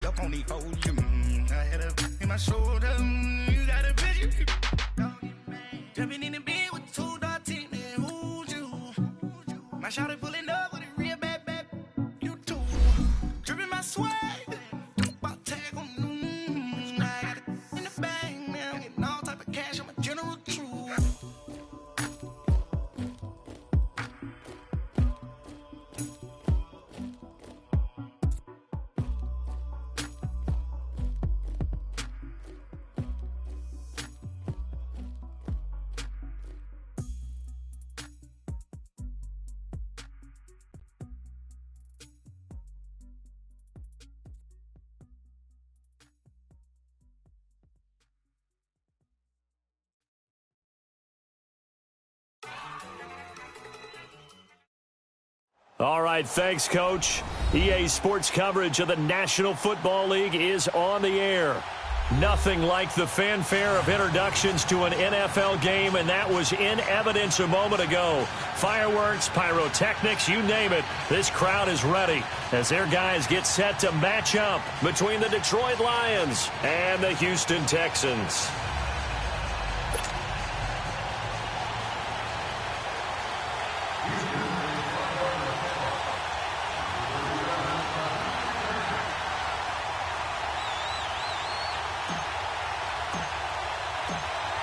up on the podium. I had a in my shoulder. You got a vision. Jumping in the bed with 2 dots in there. Who's you? My shawty pulling up with a real bad. You too. Dripping my swag. About tag on noon. I got it in the bag now. Getting all type of cash. I'm a general true. All right, thanks, Coach. EA Sports coverage of the National Football League is on the air. Nothing like the fanfare of introductions to an NFL game, and that was in evidence a moment ago. Fireworks, pyrotechnics, you name it. This crowd is ready as their guys get set to match up between the Detroit Lions and the Houston Texans.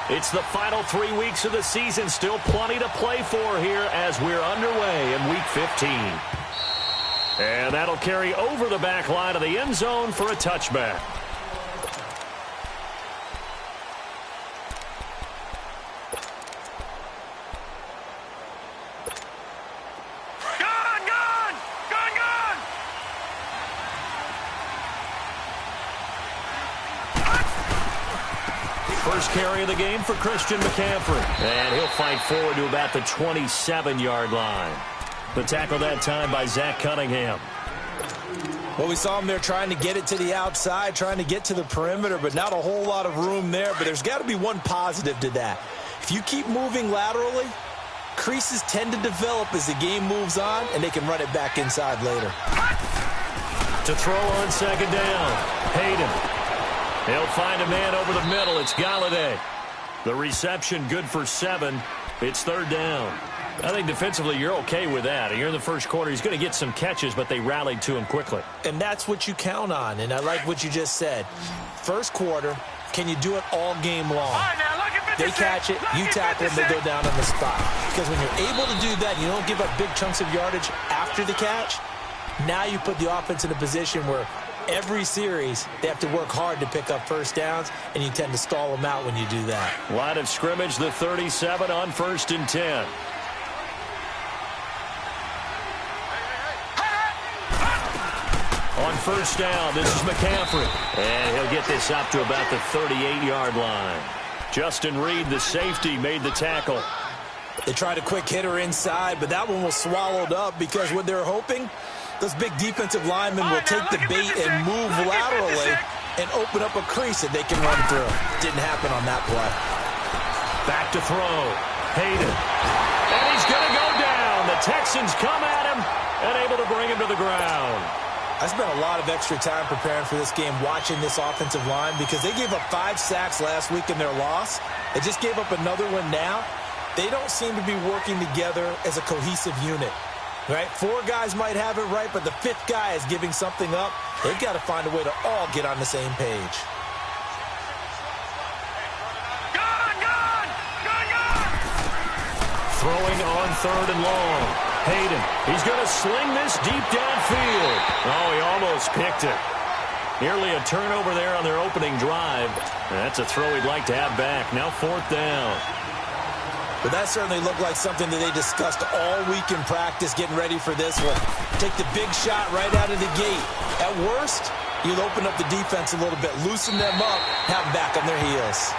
It's the final 3 weeks of the season. Still plenty to play for here as we're underway in Week 15. And that'll carry over the back line of the end zone for a touchback. First carry of the game for Christian McCaffrey. And he'll fight forward to about the 27-yard line. The tackle that time by Zach Cunningham. Well, we saw him there trying to get it to the outside, trying to get to the perimeter, but not a whole lot of room there. But there's got to be one positive to that. If you keep moving laterally, creases tend to develop as the game moves on, and they can run it back inside later. To throw on second down, Hayden. He'll find a man over the middle. It's Galladay. The reception good for 7. It's third down. I think defensively you're okay with that. You're in the first quarter. He's going to get some catches, but they rallied to him quickly. And that's what you count on, and I like what you just said. First quarter, can you do it all game long? They catch it, you tackle them, they go down on the spot. Because when you're able to do that, you don't give up big chunks of yardage after the catch. Now you put the offense in a position where every series, they have to work hard to pick up first downs, and you tend to stall them out when you do that. Line of scrimmage, the 37 on 1st and 10. On first down, this is McCaffrey. And he'll get this up to about the 38-yard line. Justin Reed, the safety, made the tackle. They tried a quick hitter inside, but that one was swallowed up because what they're hoping, those big defensive linemen will take the bait and move laterally and open up a crease that they can run through. Didn't happen on that play. Back to throw. Hayden. And he's going to go down. The Texans come at him and able to bring him to the ground. I spent a lot of extra time preparing for this game watching this offensive line because they gave up 5 sacks last week in their loss. They just gave up another one now. They don't seem to be working together as a cohesive unit. Right? 4 guys might have it right, but the 5th guy is giving something up. They've got to find a way to all get on the same page. Throwing on 3rd and long. Hayden, he's going to sling this deep downfield. Oh, he almost picked it. Nearly a turnover there on their opening drive. That's a throw he'd like to have back. Now 4th down. But that certainly looked like something that they discussed all week in practice, getting ready for this one. Take the big shot right out of the gate. At worst, you'll open up the defense a little bit, loosen them up, have them back on their heels.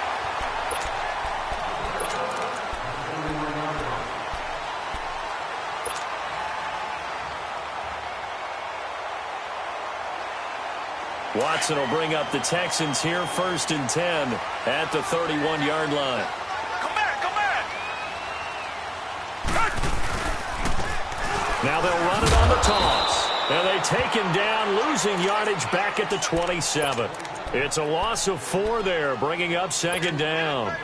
Watson will bring up the Texans here, 1st and 10 at the 31-yard line. Now they'll run it on the toss. And they take him down, losing yardage back at the 27. It's a loss of 4 there, bringing up second down.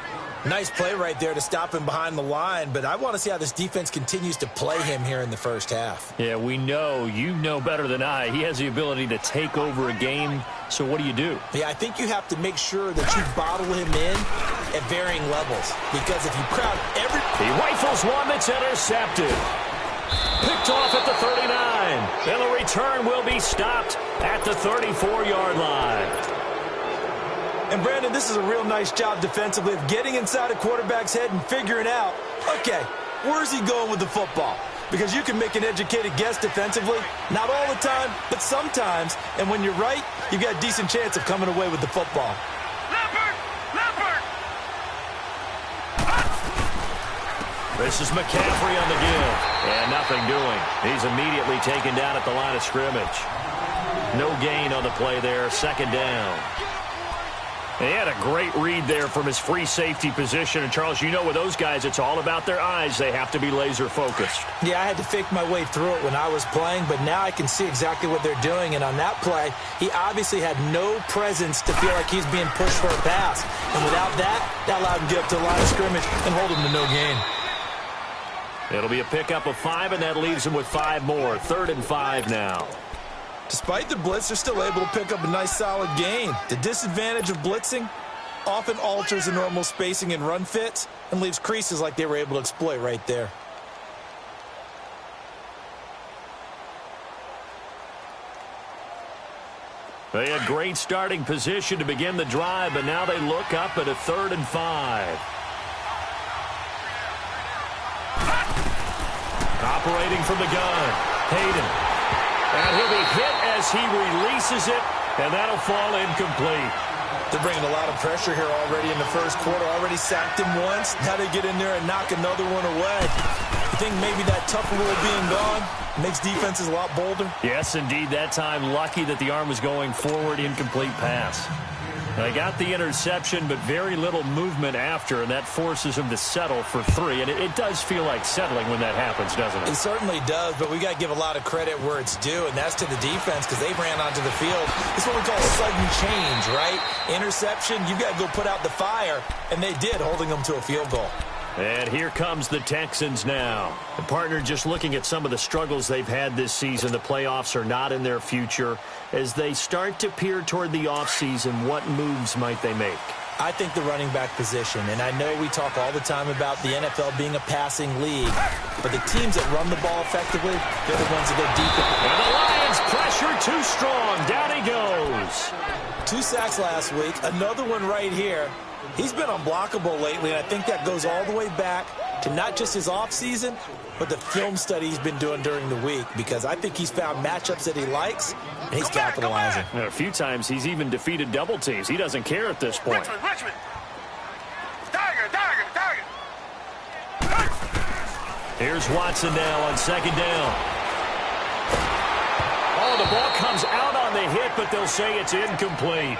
Nice play right there to stop him behind the line, but I want to see how this defense continues to play him here in the first half. Yeah, we know, you know better than I, he has the ability to take over a game, so what do? Yeah, I think you have to make sure that you bottle him in at varying levels, because if you crowd every... He rifles one that's intercepted. Picked off at the 39, and the return will be stopped at the 34-yard line. And, Brandon, this is a real nice job defensively of getting inside a quarterback's head and figuring out, okay, where's he going with the football? Because you can make an educated guess defensively, not all the time, but sometimes. And when you're right, you've got a decent chance of coming away with the football. This is McCaffrey on the give, and nothing doing. He's immediately taken down at the line of scrimmage. No gain on the play there, second down. And he had a great read there from his free safety position. And, Charles, you know with those guys, it's all about their eyes. They have to be laser-focused. Yeah, I had to fake my way through it when I was playing, but now I can see exactly what they're doing. And on that play, he obviously had no presence to feel like he's being pushed for a pass. And without that, that allowed him to get up to the line of scrimmage and hold him to no gain. It'll be a pickup of 5, and that leaves him with 5 more. 3rd and 5 now. Despite the blitz, they're still able to pick up a nice solid gain. The disadvantage of blitzing often alters the normal spacing and run fits and leaves creases like they were able to exploit right there. They had great starting position to begin the drive, but now they look up at a 3rd and 5. Operating from the gun, Hayden. And he'll be hit as he releases it, and that'll fall incomplete. They're bringing a lot of pressure here already in the first quarter. Already sacked him once. Now they get in there and knock another one away. You think maybe that tougher rule being gone makes defenses a lot bolder? Yes, indeed. That time, lucky that the arm was going forward, incomplete pass. They got the interception, but very little movement after, and that forces him to settle for 3. And it does feel like settling when that happens, doesn't it? It certainly does, but we got to give a lot of credit where it's due, and that's to the defense because they ran onto the field. It's what we call sudden change, right? Interception, you got to go put out the fire, and they did, holding them to a field goal. And here comes the Texans now. The partner just looking at some of the struggles they've had this season. The playoffs are not in their future. As they start to peer toward the offseason, what moves might they make? I think the running back position, and I know we talk all the time about the NFL being a passing league, but the teams that run the ball effectively, they're the ones that go deep. And the Lions pressure too strong. Down he goes. 2 sacks last week, another one right here. He's been unblockable lately, and I think that goes all the way back to not just his offseason, but the film study he's been doing during the week, because I think he's found matchups that he likes, and he's capitalizing. A few times he's even defeated double teams. He doesn't care at this point. Richmond. Tiger. Here's Watson now on 2nd down. Oh, the ball comes out on the hit, but they'll say it's incomplete.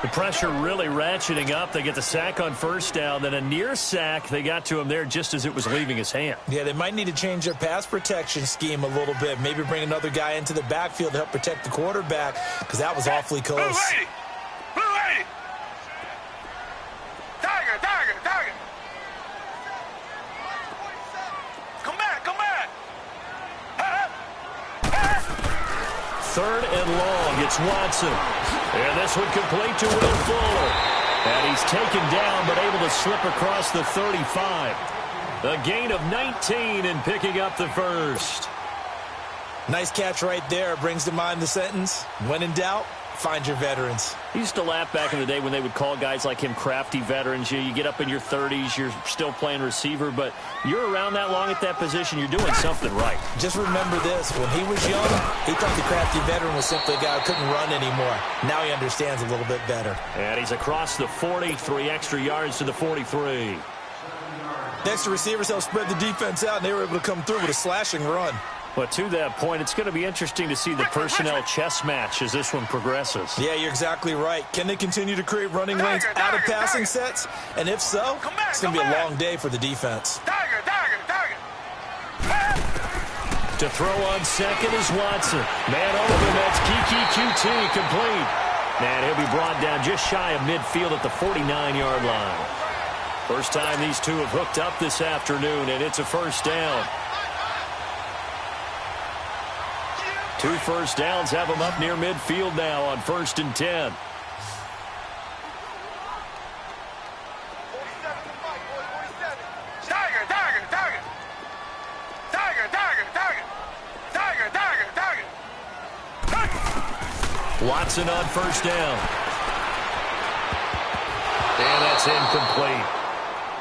The pressure really ratcheting up. They get the sack on 1st down, then a near sack. They got to him there just as it was leaving his hand. Yeah, they might need to change their pass protection scheme a little bit. Maybe bring another guy into the backfield to help protect the quarterback, because that was awfully close. Blue lady. Tiger. Come back. 3rd and long. It's Watson. And this one complete to Will Fuller. And he's taken down but able to slip across the 35. A gain of 19 and picking up the 1st. Nice catch right there. Brings to mind the sentence, when in doubt, find your veterans. He used to laugh back in the day when they would call guys like him crafty veterans. You get up in your 30s, you're still playing receiver, but you're around that long at that position, you're doing something right. Just remember this. When he was young, he thought the crafty veteran was simply a guy who couldn't run anymore. Now he understands a little bit better. And he's across the 40, 3 extra yards to the 43. Next, the receivers helped spread the defense out, and they were able to come through with a slashing run. But to that point, it's going to be interesting to see the personnel chess match as this one progresses. Yeah, you're exactly right. Can they continue to create running lanes out of passing sets? And if so, it's going to be a long day for the defense. To throw on second is Watson. Man open, that's QT complete. And he'll be brought down just shy of midfield at the 49-yard line. First time these two have hooked up this afternoon, and it's a first down. 2 first downs have them up near midfield now on 1st and 10. Watson on first down. And that's incomplete.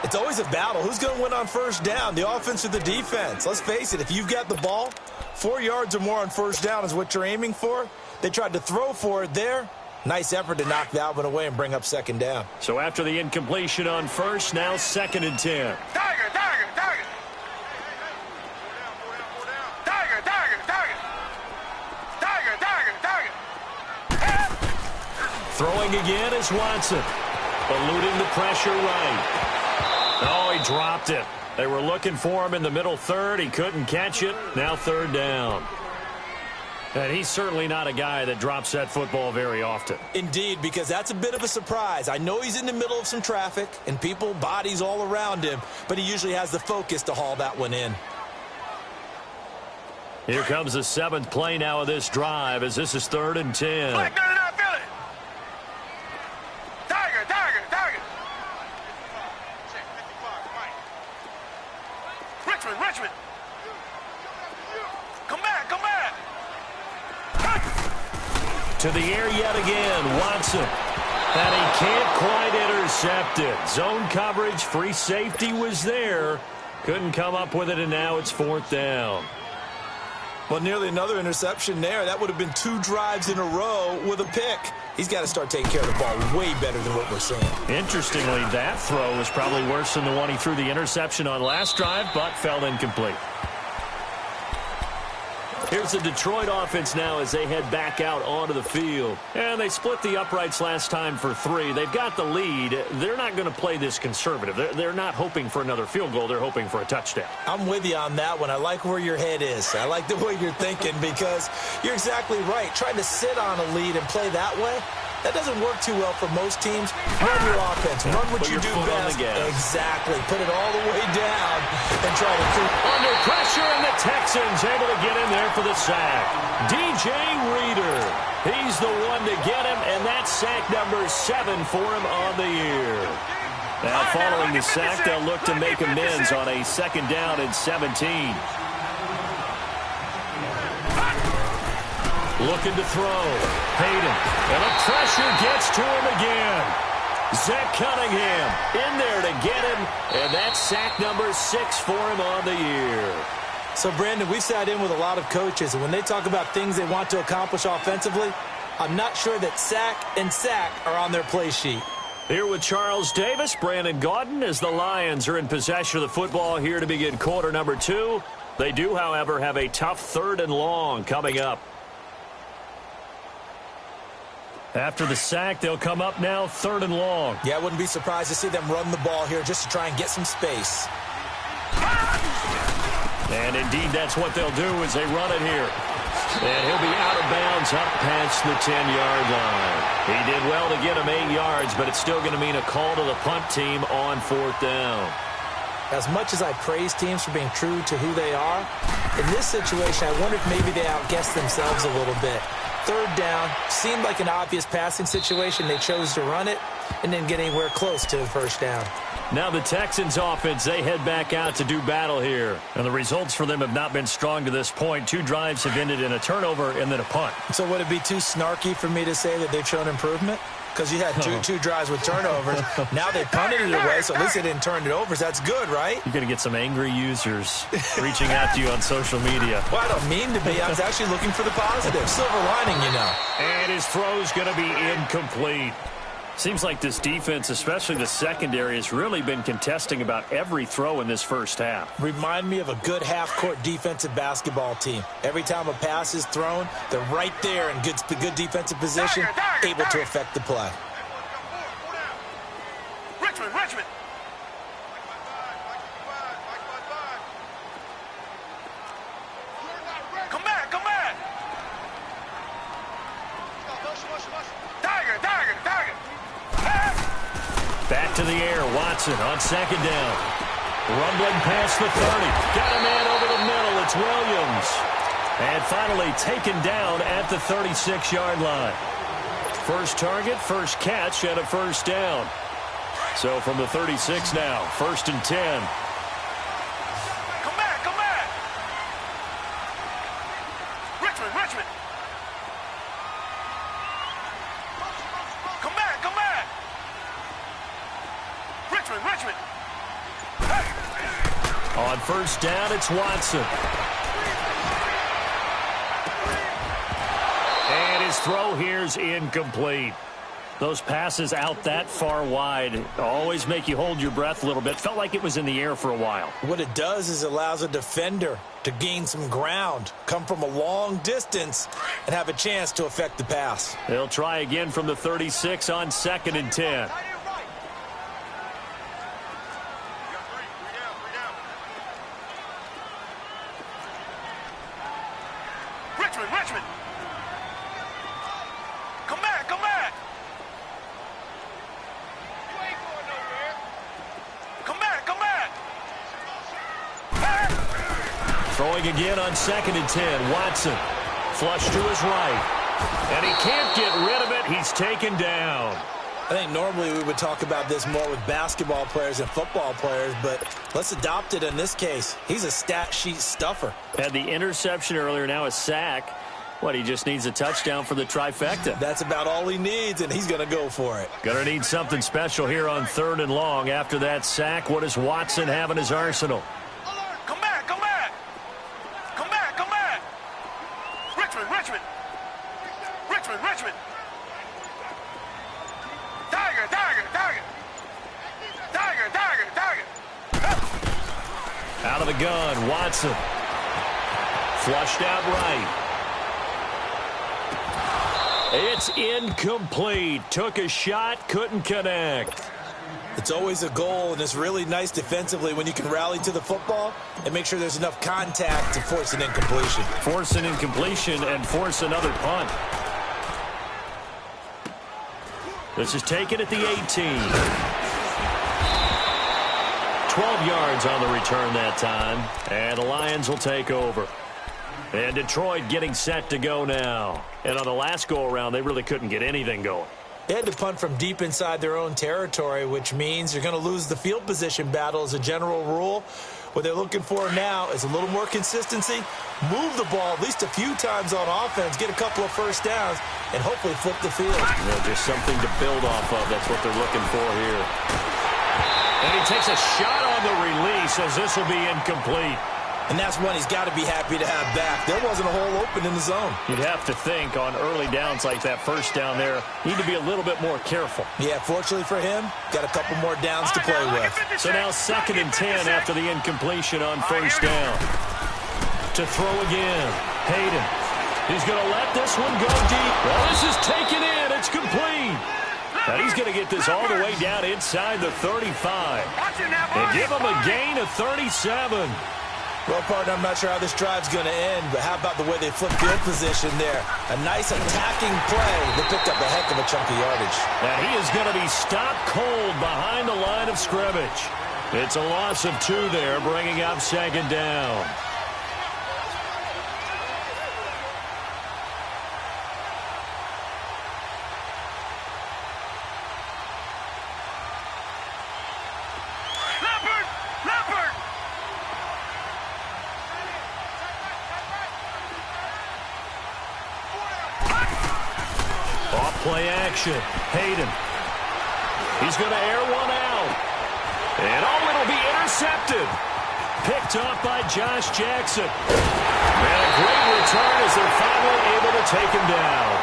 It's always a battle. Who's going to win on first down, the offense or the defense? Let's face it, if you've got the ball, 4 yards or more on first down is what you're aiming for. They tried to throw for it there. Nice effort to knock that one away and bring up second down. So after the incompletion on first, now 2nd and 10. Throwing again is Watson. Eluding the pressure right. Oh, he dropped it. They were looking for him in the middle third. He couldn't catch it. Now 3rd down. And he's certainly not a guy that drops that football very often. Indeed, because that's a bit of a surprise. I know he's in the middle of some traffic and people, bodies all around him, but he usually has the focus to haul that one in. Here comes the 7th play now of this drive as this is 3rd and 10. Richmond. Come back. To the air yet again, Watson. And he can't quite intercept it. Zone coverage, free safety was there. Couldn't come up with it, and now it's 4th down. Well, nearly another interception there. That would have been 2 drives in a row with a pick. He's got to start taking care of the ball way better than what we're seeing. Interestingly, that throw was probably worse than the one he threw the interception on last drive, but fell incomplete. Here's the Detroit offense now as they head back out onto the field. And they split the uprights last time for 3. They've got the lead. They're not going to play this conservative. They're not hoping for another field goal. They're hoping for a touchdown. I'm with you on that one. I like where your head is. I like the way you're thinking because you're exactly right. Trying to sit on a lead and play that way, that doesn't work too well for most teams. Run your offense. Run what you do best. Exactly. Put it all the way down and try to keep under pressure, and the Texans able to get in there for the sack. DJ Reader. He's the one to get him, and that's sack number 7 for him on the year. Now following the sack, they'll look to make amends on a 2nd down and 17. Looking to throw. Hayden. And the pressure gets to him again. Zach Cunningham in there to get him. And that's sack number 6 for him on the year. So, Brandon, we've sat in with a lot of coaches, and when they talk about things they want to accomplish offensively, I'm not sure that sack and sack are on their play sheet. Here with Charles Davis, Brandon Gaudin, as the Lions are in possession of the football here to begin quarter number 2. They do, however, have a tough 3rd and long coming up. After the sack, they'll come up now 3rd and long. Yeah, I wouldn't be surprised to see them run the ball here just to try and get some space. And indeed, that's what they'll do as they run it here. And he'll be out of bounds up past the 10-yard line. He did well to get him 8 yards, but it's still going to mean a call to the punt team on 4th down. As much as I praise teams for being true to who they are, in this situation, I wonder if maybe they outguessed themselves a little bit. 3rd down, seemed like an obvious passing situation. They chose to run it and didn't get anywhere close to the 1st down. Now the Texans offense, they head back out to do battle here. And the results for them have not been strong to this point. 2 drives have ended in a turnover and then a punt. So would it be too snarky for me to say that they've shown improvement? Because you had two drives with turnovers. Now they punted it away, so at least they didn't turn it over. So that's good, right? You're going to get some angry users reaching out to you on social media. Well, I don't mean to be. I was actually looking for the positive. Silver lining, you know. And his throw's going to be incomplete. Seems like this defense, especially the secondary, has really been contesting about every throw in this first half. Remind me of a good half-court defensive basketball team. Every time a pass is thrown, they're right there in good defensive position, able to affect the play. Richmond. Back to the air. Watson on second down. Rumbling past the 30. Got a man over the middle. It's Williams. And finally taken down at the 36-yard line. First target, first catch, and a first down. So from the 36 now, 1st and 10. Come back, come back. Richmond. Come back, come back. Richmond. On first down, it's Watson. And his throw here's incomplete. Those passes out that far wide always make you hold your breath a little bit. Felt like it was in the air for a while. What it does is it allows a defender to gain some ground, come from a long distance, and have a chance to affect the pass. They'll try again from the 36 on 2nd and 10. Richmond. Come back. You ain't going nowhere. Come back. Throwing again on 2nd and 10. Watson. Flush to his right. And he can't get rid of it. He's taken down. I think normally we would talk about this more with basketball players and football players, but let's adopt it in this case. He's a stat sheet stuffer. Had the interception earlier, now a sack. What, he just needs a touchdown for the trifecta. That's about all he needs, and he's going to go for it. Gonna need something special here on 3rd and long. After that sack, what does Watson have in his arsenal? Come back. Richmond. Tiger. Out of the gun, Watson. Flushed out right. It's incomplete. Took a shot, couldn't connect. It's always a goal, and it's really nice defensively when you can rally to the football and make sure there's enough contact to force an incompletion. Force an incompletion and force another punt. This is taken at the 18. 12 yards on the return that time, and the Lions will take over. And Detroit getting set to go now. And on the last go-around, they really couldn't get anything going. They had to punt from deep inside their own territory, which means you're going to lose the field position battle as a general rule. What they're looking for now is a little more consistency, move the ball at least a few times on offense, get a couple of first downs, and hopefully flip the field. Just something to build off of. That's what they're looking for here. And he takes a shot on the release as this will be incomplete. And that's one he's got to be happy to have back. There wasn't a hole open in the zone. You'd have to think on early downs like that first down there, need to be a little bit more careful. Yeah, fortunately for him, got a couple more downs to play with. So now 2nd and 10 after the incompletion on first down. To throw again. Hayden. He's going to let this one go deep. Well, this is taken in. It's complete. And he's going to get this all the way down inside the 35. And give him a gain of 37. Well, partner, I'm not sure how this drive's going to end, but how about the way they flip field position there? A nice attacking play. They picked up a heck of a chunk of yardage. And he is going to be stopped cold behind the line of scrimmage. It's a loss of 2 there, bringing up 2nd down. Play action. Hayden. He's going to air one out. And it'll be intercepted. Picked off by Josh Jackson. And a great return as they're finally able to take him down.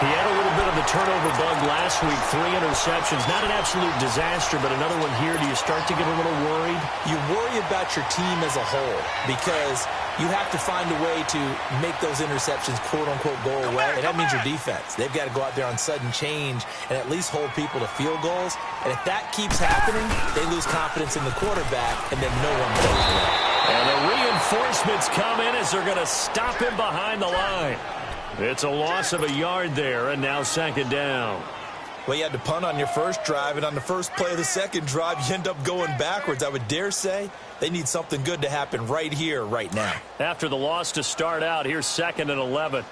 He had a little bit of a turnover bug last week. 3 interceptions. Not an absolute disaster, but another one here. Do you start to get a little worried? You worry about your team as a whole because you have to find a way to make those interceptions, quote-unquote, go away, and that means your defense. They've got to go out there on sudden change and at least hold people to field goals. And if that keeps happening, they lose confidence in the quarterback, and then no one goes well. And the reinforcements come in as they're going to stop him behind the line. It's a loss of a yard there, and now 2nd down. Well, you had to punt on your first drive, and on the first play of the second drive, you end up going backwards. I would dare say they need something good to happen right here, right now. After the loss to start out, here's 2nd and 11.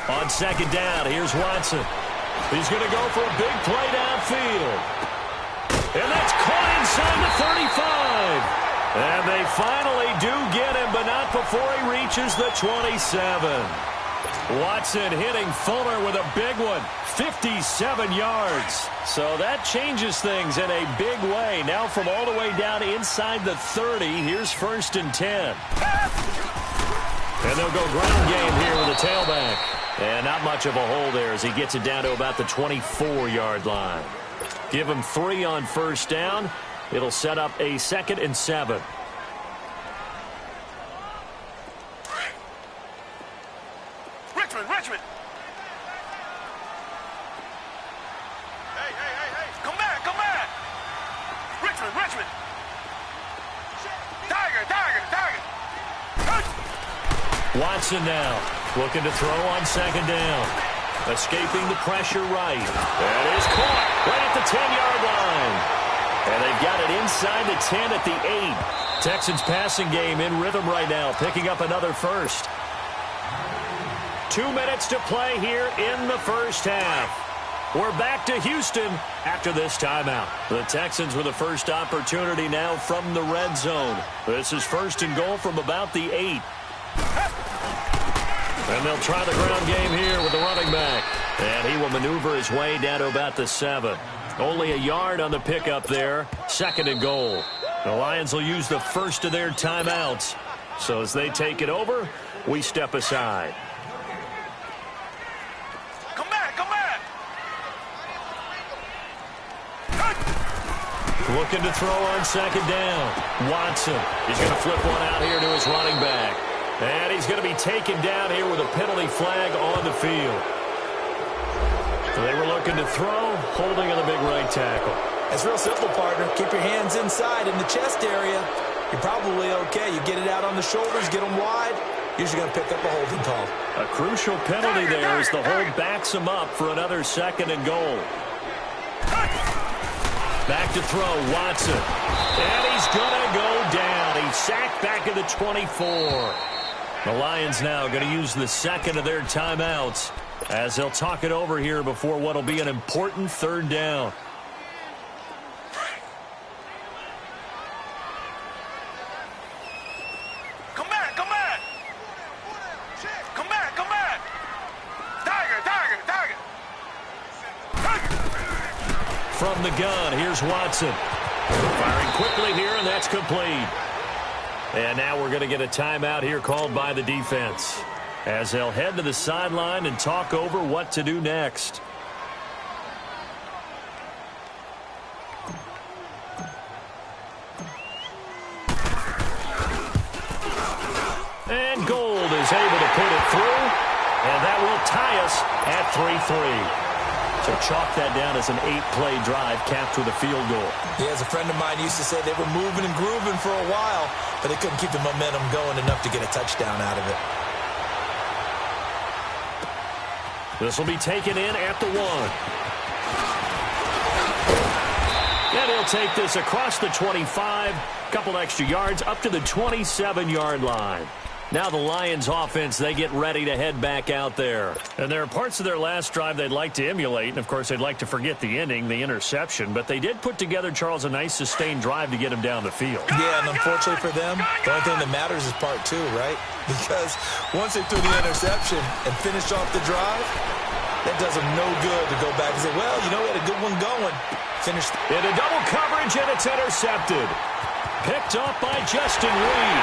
On 2nd down, here's Watson. He's going to go for a big play downfield. And that's caught inside the 35. And they finally do get him, but not before he reaches the 27. Watson hitting Fuller with a big one, 57 yards. So that changes things in a big way. Now from all the way down inside the 30, here's 1st and 10. And they'll go ground game here with a tailback. And not much of a hole there as he gets it down to about the 24-yard line. Give him 3 on 1st down. It'll set up a 2nd and 7. Richmond. Hey. Come back. Richmond. Tiger. Watson now looking to throw on 2nd down. Escaping the pressure right. That is caught right at the 10-yard line. And they've got it inside the 10 at the 8. Texans passing game in rhythm right now, picking up another first. 2 minutes to play here in the first half. We're back to Houston after this timeout. The Texans with the first opportunity now from the red zone. This is 1st and goal from about the 8. And they'll try the ground game here with the running back. And he will maneuver his way down to about the 7. Only a yard on the pickup there. 2nd and goal. The Lions will use the first of their timeouts. So as they take it over, we step aside. Come back. Looking to throw on 2nd down. Watson. He's going to flip one out here to his running back. And he's going to be taken down here with a penalty flag on the field. They were looking to throw, holding on the big right tackle. It's real simple, partner. Keep your hands inside in the chest area. You're probably okay. You get it out on the shoulders, get them wide. Usually going to pick up a holding call. A crucial penalty there as the hold backs him up for another 2nd and goal. Back to throw, Watson. And he's going to go down. He's sacked back at the 24. The Lions now going to use the 2nd of their timeouts as they'll talk it over here before what will be an important 3rd down. Come back. Tiger. From the gun, here's Watson. Firing quickly here, and that's complete. And now we're going to get a timeout here called by the defense as they'll head to the sideline and talk over what to do next. And Gold is able to put it through, and that will tie us at 3-3. So chalk that down as an 8-play drive capped with a field goal. Yeah, as a friend of mine used to say, they were moving and grooving for a while, but they couldn't keep the momentum going enough to get a touchdown out of it. This will be taken in at the 1. And he'll take this across the 25, couple extra yards up to the 27-yard line. Now the Lions offense, they get ready to head back out there. And there are parts of their last drive they'd like to emulate. And, of course, they'd like to forget the ending, the interception. But they did put together, Charles, a nice sustained drive to get him down the field. Yeah, and unfortunately for them, the only thing that matters is part 2, right? Because once they threw the interception and finished off the drive, that does them no good to go back and say, well, you know, we had a good one going. Finished. Into double coverage, and it's intercepted. Picked off by Justin Reed.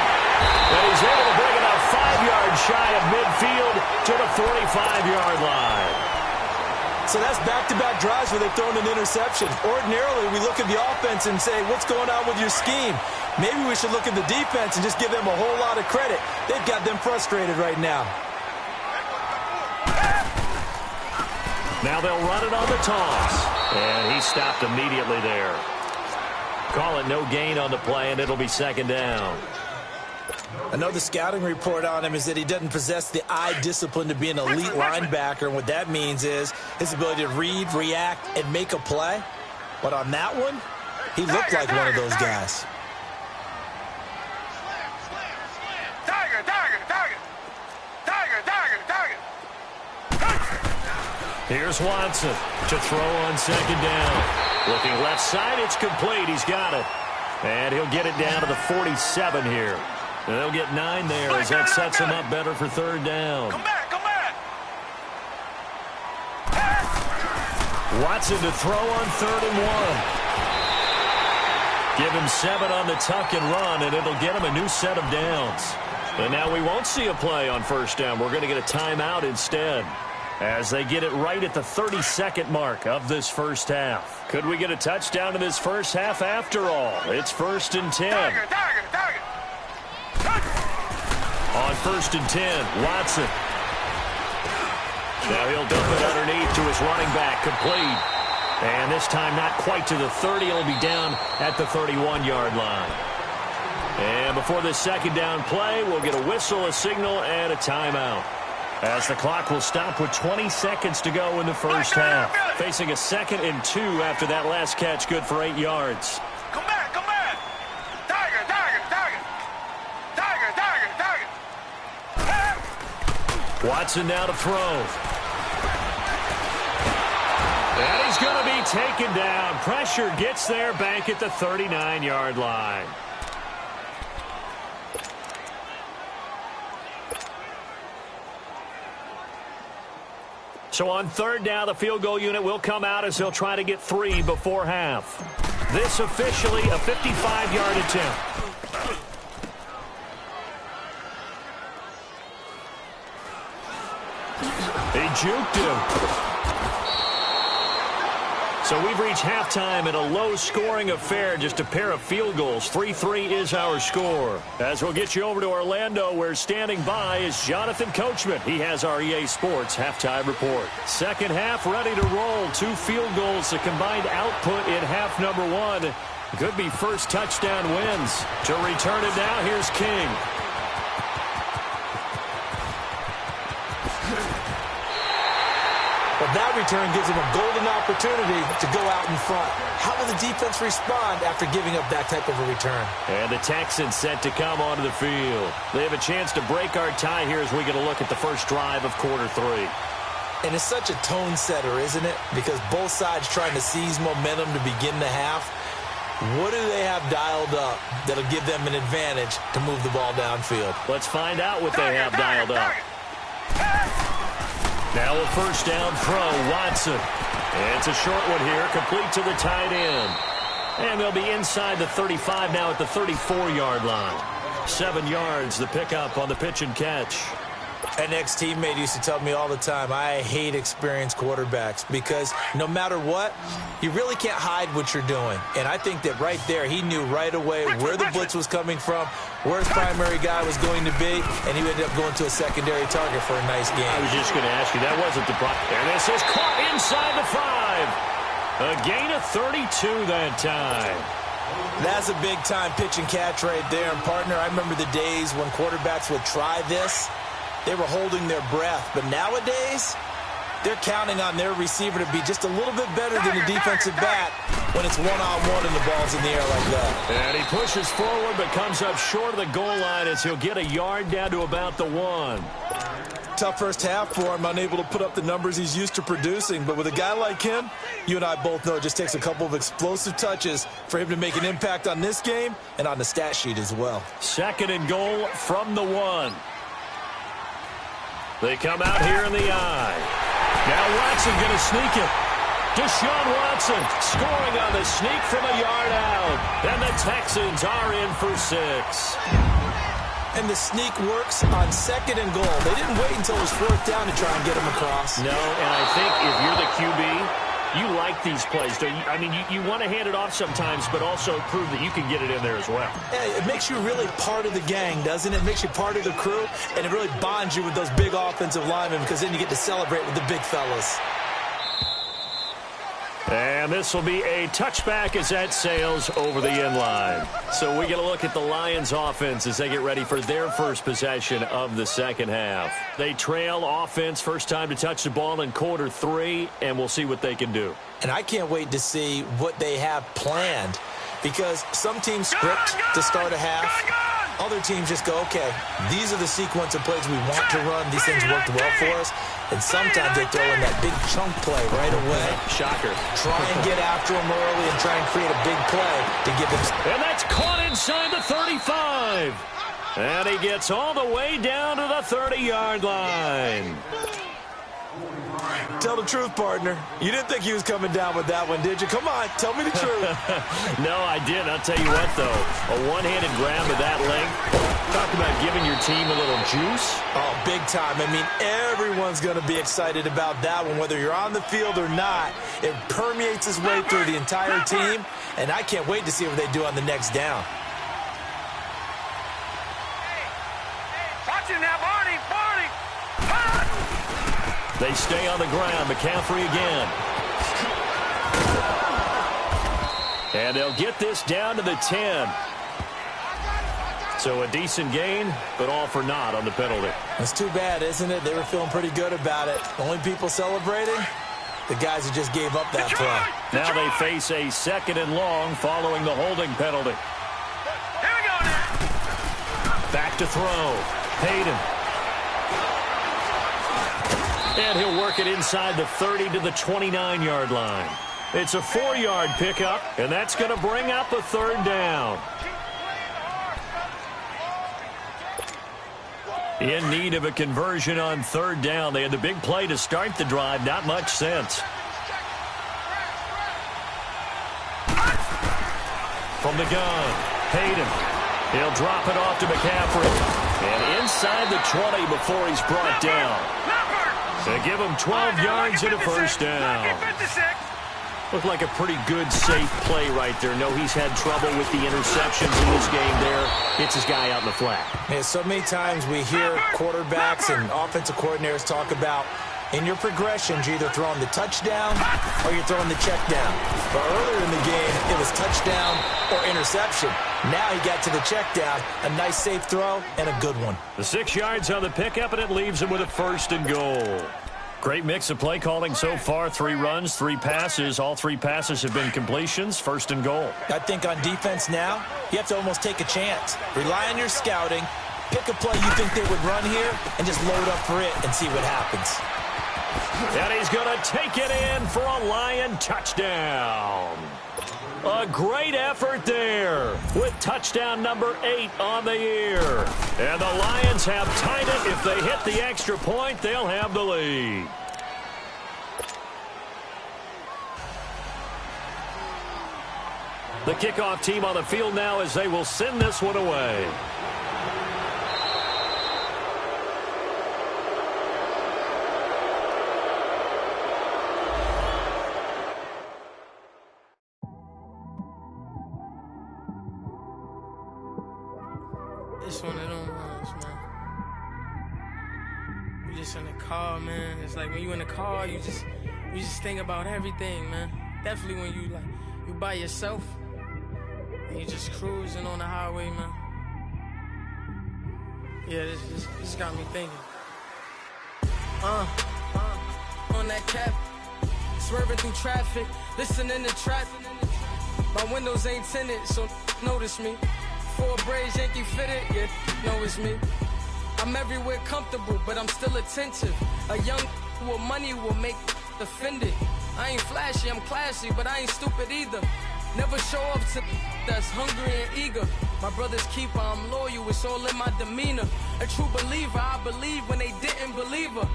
And he's able to bring it out 5 yards shy of midfield to the 45-yard line. So that's back-to-back drives where they've thrown an interception. Ordinarily, we look at the offense and say, what's going on with your scheme? Maybe we should look at the defense and just give them a whole lot of credit. They've got them frustrated right now. Now they'll run it on the toss. And he stopped immediately there. Call it no gain on the play, and it'll be 2nd down. Another scouting report on him is that he doesn't possess the eye discipline to be an elite linebacker. And what that means is his ability to read, react, and make a play. But on that one, he looked like one of those guys. Here's Watson to throw on second down. Looking left side, it's complete. He's got it. And he'll get it down to the 47 here. And they'll get 9 there as that sets him up better for third down. Come back, come back. Watson to throw on 3rd and 1. Give him 7 on the tuck and run, and it'll get him a new set of downs. And now we won't see a play on first down. We're going to get a timeout instead, as they get it right at the 32nd mark of this first half. Could we get a touchdown in this first half after all? It's 1st and 10. On 1st and 10, Watson. Now he'll dump it underneath to his running back, complete. And this time not quite to the 30. He'll be down at the 31-yard line. And before this second down play, we'll get a whistle, a signal, and a timeout, as the clock will stop with 20 seconds to go in the first half. Facing a 2nd and 2 after that last catch, good for 8 yards. Come back, come back. Tiger, tiger, tiger. Tiger, tiger, tiger. Watson now to throw. And he's going to be taken down. Pressure gets there back at the 39-yard line. So on 3rd down, the field goal unit will come out as they'll try to get 3 before half. This officially a 55-yard attempt. He juked him. So we've reached halftime in a low-scoring affair, just a pair of field goals. 3-3 is our score. As we'll get you over to Orlando, where standing by is Jonathan Coachman. He has our EA Sports halftime report. Second half ready to roll. 2 field goals, the combined output in half number 1. Could be first touchdown wins. To return it now, here's King. But that return gives him a golden opportunity to go out in front. How will the defense respond after giving up that type of a return? And the Texans set to come onto the field. They have a chance to break our tie here as we get a look at the first drive of quarter 3. And it's such a tone setter, isn't it? Because both sides trying to seize momentum to begin the half. What do they have dialed up that'll give them an advantage to move the ball downfield? Let's find out what they have dialed up. Now a first down throw, Watson. It's a short one here, complete to the tight end. And they'll be inside the 35 now at the 34-yard line. 7 yards, the pickup on the pitch and catch. An ex-teammate used to tell me all the time, I hate experienced quarterbacks because no matter what, you really can't hide what you're doing. And I think that right there, he knew right away where the blitz was coming from, where his primary guy was going to be, and he ended up going to a secondary target for a nice game. I was just going to ask you, that wasn't the problem. And this is caught inside the 5. A gain of 32 that time. That's a big-time pitch and catch right there. And, partner, I remember the days when quarterbacks would try this. They were holding their breath. But nowadays, they're counting on their receiver to be just a little bit better than the defensive back when it's one-on-one and the ball's in the air like that. And he pushes forward but comes up short of the goal line as he'll get a yard down to about the 1. Tough first half for him, unable to put up the numbers he's used to producing. But with a guy like him, you and I both know it just takes a couple of explosive touches for him to make an impact on this game and on the stat sheet as well. 2nd and goal from the 1. They come out here in the eye. Now Watson going to sneak it. Deshaun Watson scoring on the sneak from a yard out. And the Texans are in for 6. And the sneak works on 2nd and goal. They didn't wait until it was 4th down to try and get him across. No, and I think if you're the QB, you like these plays, don't you? I mean, you want to hand it off sometimes, but also prove that you can get it in there as well. Yeah, it makes you really part of the gang, doesn't it? It makes you part of the crew, and it really bonds you with those big offensive linemen because then you get to celebrate with the big fellas. And this will be a touchback as that sails over the inline. So we get a look at the Lions offense as they get ready for their first possession of the second half. They trail offense first time to touch the ball in quarter 3, and we'll see what they can do. And I can't wait to see what they have planned, because some teams script to start a half. Other teams just go, okay, these are the sequence of plays we want to run. These things worked well for us. And sometimes they throw in that big chunk play right away. Shocker. Try and get after them early and try and create a big play to give them. And that's caught inside the 35. And he gets all the way down to the 30-yard line. Tell the truth, partner. You didn't think he was coming down with that one, did you? Come on, tell me the truth. No, I didn't. I'll tell you what, though. A one-handed grab of that length. Talk about giving your team a little juice. Oh, big time. I mean, everyone's going to be excited about that one, whether you're on the field or not. It permeates its way through the entire team, and I can't wait to see what they do on the next down. Watching that, Barney! They stay on the ground. McCaffrey again. And they'll get this down to the 10. So a decent gain, but all for naught on the penalty. That's too bad, isn't it? They were feeling pretty good about it. Only people celebrating? The guys who just gave up that play. Now they face a 2nd and long following the holding penalty. Here we go now. Back to throw. Hayden. And he'll work it inside the 30 to the 29-yard line. It's a 4-yard pickup, and that's going to bring up a 3rd down. In need of a conversion on 3rd down. They had the big play to start the drive. Not much sense. From the gun, Hayden. He'll drop it off to McCaffrey. And inside the 20 before he's brought down. They give him 12 yards and a 1st down. Looked like a pretty good, safe play right there. No, he's had trouble with the interceptions in this game there. Hits his guy out in the flat. Yeah, so many times we hear quarterbacks and offensive coordinators talk about in your progressions, you're either throwing the touchdown or you're throwing the check down. But earlier in the game, it was touchdown or interception. Now he got to the check down, a nice safe throw, and a good one. The 6 yards on the pickup, and it leaves him with a 1st and goal. Great mix of play calling so far. 3 runs, 3 passes. All 3 passes have been completions. 1st and goal. I think on defense now, you have to almost take a chance. Rely on your scouting. Pick a play you think they would run here, and just load up for it and see what happens. And he's going to take it in for a Lion touchdown. A great effort there with touchdown number 8 on the year. And the Lions have tied it. If they hit the extra point, they'll have the lead. The kickoff team on the field now as they will send this one away. It's one of them ones, man. You just in the car, man. It's like when you in the car, you just think about everything, man. Definitely when you by yourself and you just cruising on the highway, man. Yeah, this got me thinking. On that cap, swerving through traffic, listening to trap. My windows ain't tinted, so notice me. 4 braids, Yankee fitted, yeah, know it's me. I'm everywhere comfortable, but I'm still attentive. A young with money will make offended. I ain't flashy, I'm classy, but I ain't stupid either. Never show up to that's hungry and eager. My brother's keeper, I'm loyal, it's all in my demeanor. A true believer, I believe when they didn't believe her.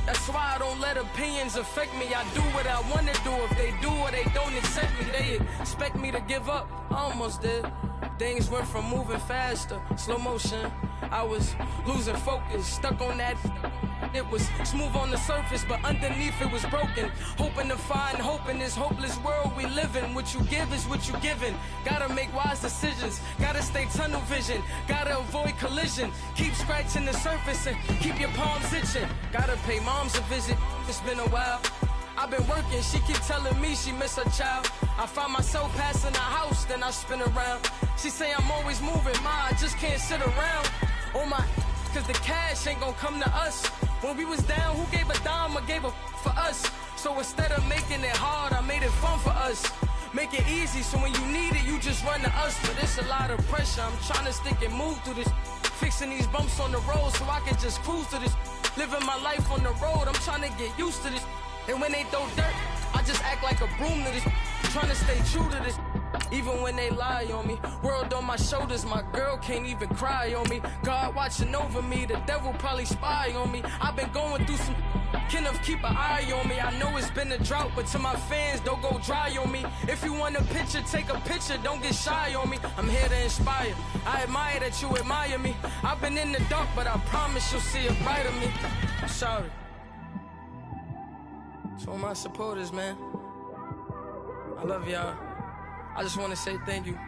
That's why I don't let opinions affect me. I do what I want to do. If they do or they don't accept me, they expect me to give up. I almost did. Things went from moving faster, slow motion. I was losing focus, stuck on that. It was smooth on the surface, but underneath it was broken. Hoping to find hope in this hopeless world we live in. What you give is what you given. Gotta make wise decisions. Gotta stay tunnel vision. Gotta avoid collision. Keep scratching the surface and keep your palms itching. Gotta pay moms a visit. It's been a while. I've been working, she keep telling me she miss her child. I find myself passing the house, then I spin around. She say I'm always moving, I just can't sit around. Oh my, cause the cash ain't gonna come to us. When we was down, who gave a dime or gave a for us? So instead of making it hard, I made it fun for us. Make it easy, so when you need it, you just run to us. But it's a lot of pressure, I'm trying to stick and move through this. Fixing these bumps on the road so I can just cruise to this. Living my life on the road, I'm trying to get used to this. And when they throw dirt, I just act like a broom to this. Trying to stay true to this, even when they lie on me. World on my shoulders, my girl can't even cry on me. God watching over me, the devil probably spy on me. I've been going through some, Kenneth keep an eye on me. I know it's been a drought, but to my fans, don't go dry on me. If you want a picture, take a picture, don't get shy on me. I'm here to inspire, I admire that you admire me. I've been in the dark, but I promise you'll see a bright of me. I'm sorry. To all my supporters, man, I love y'all. I just want to say thank you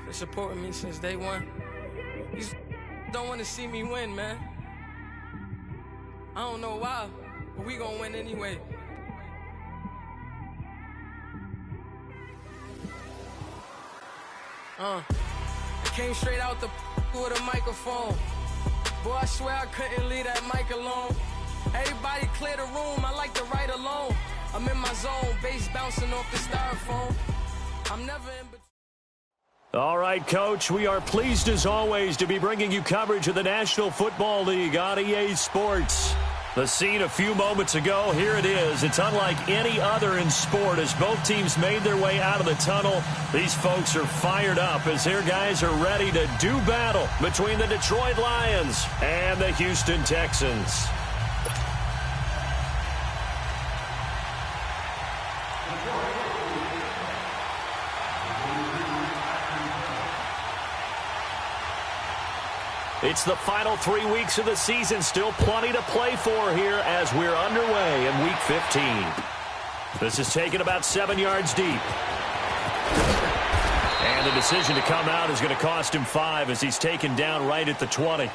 for supporting me since day one. You don't want to see me win, man. I don't know why, but we gonna win anyway. I came straight out the with a microphone. Boy, I swear I couldn't leave that mic alone. Everybody clear the room, I like to write alone. I'm in my zone, bass bouncing off the styrofoam. I'm never in between. All right, Coach, we are pleased as always to be bringing you coverage of the National Football League on EA Sports. The scene a few moments ago, here it is. It's unlike any other in sport as both teams made their way out of the tunnel. These folks are fired up as their guys are ready to do battle between the Detroit Lions and the Houston Texans. It's the final 3 weeks of the season. Still plenty to play for here as we're underway in Week 15. This is taken about 7 yards deep. And the decision to come out is going to cost him 5 as he's taken down right at the 20.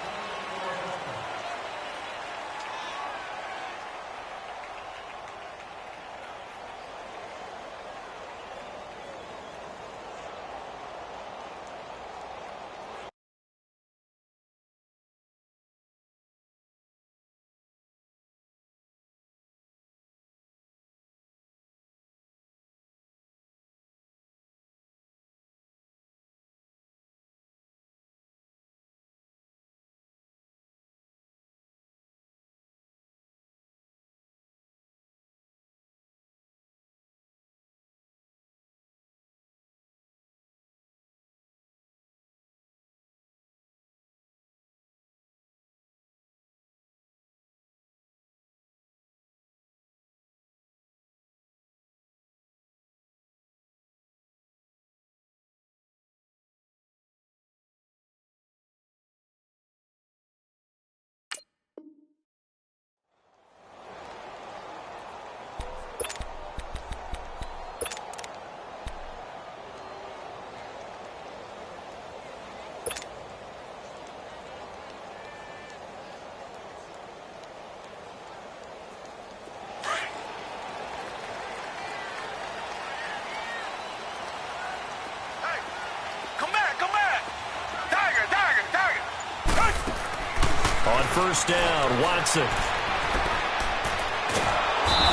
On first down, Watson.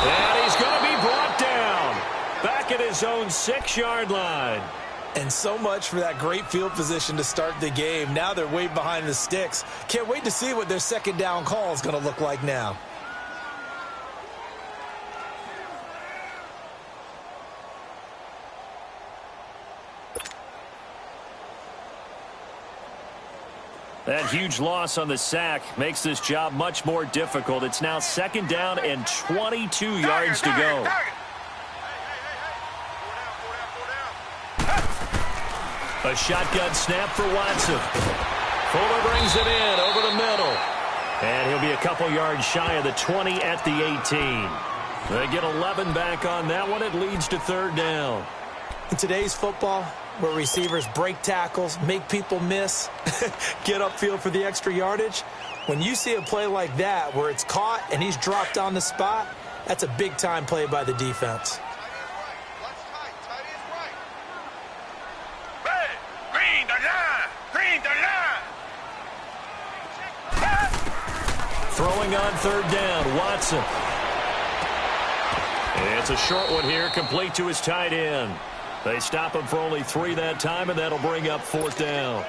And he's going to be brought down. Back at his own 6-yard line. And so much for that great field position to start the game. Now they're way behind the sticks. Can't wait to see what their second down call is going to look like now. That huge loss on the sack makes this job much more difficult. It's now second down and 22 yards to go. A shotgun snap for Watson. Fuller brings it in over the middle. And he'll be a couple yards shy of the 20 at the 18. They get 11 back on that one. It leads to third down. In today's football, where receivers break tackles, make people miss, get upfield for the extra yardage, when you see a play like that where it's caught and he's dropped on the spot, That's a big-time play by the defense. Green the line! Green the line! Throwing on third down, Watson. It's a short one here, complete to his tight end. They stop him for only 3 that time, and that'll bring up fourth down.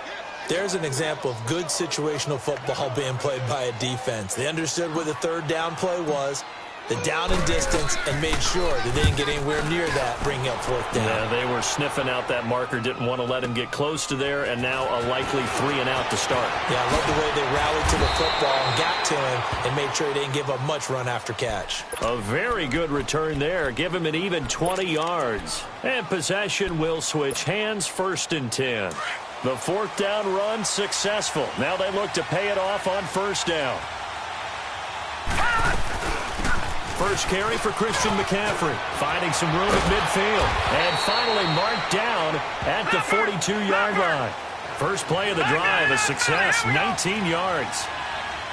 There's an example of good situational football being played by a defense. They understood where the third down play was, the down and distance, and made sure that they didn't get anywhere near that, bringing up fourth down. Yeah, they were sniffing out that marker, didn't want to let him get close to there, and now a likely 3 and out to start. Yeah, I love the way they rallied to the football and got to him and made sure he didn't give up much run after catch. A very good return there. Give him an even 20 yards. And possession will switch hands, 1st and 10. The fourth down run successful. Now they look to pay it off on first down. First carry for Christian McCaffrey, finding some room at midfield, and finally marked down at the 42-yard line. First play of the drive, a success, 19 yards.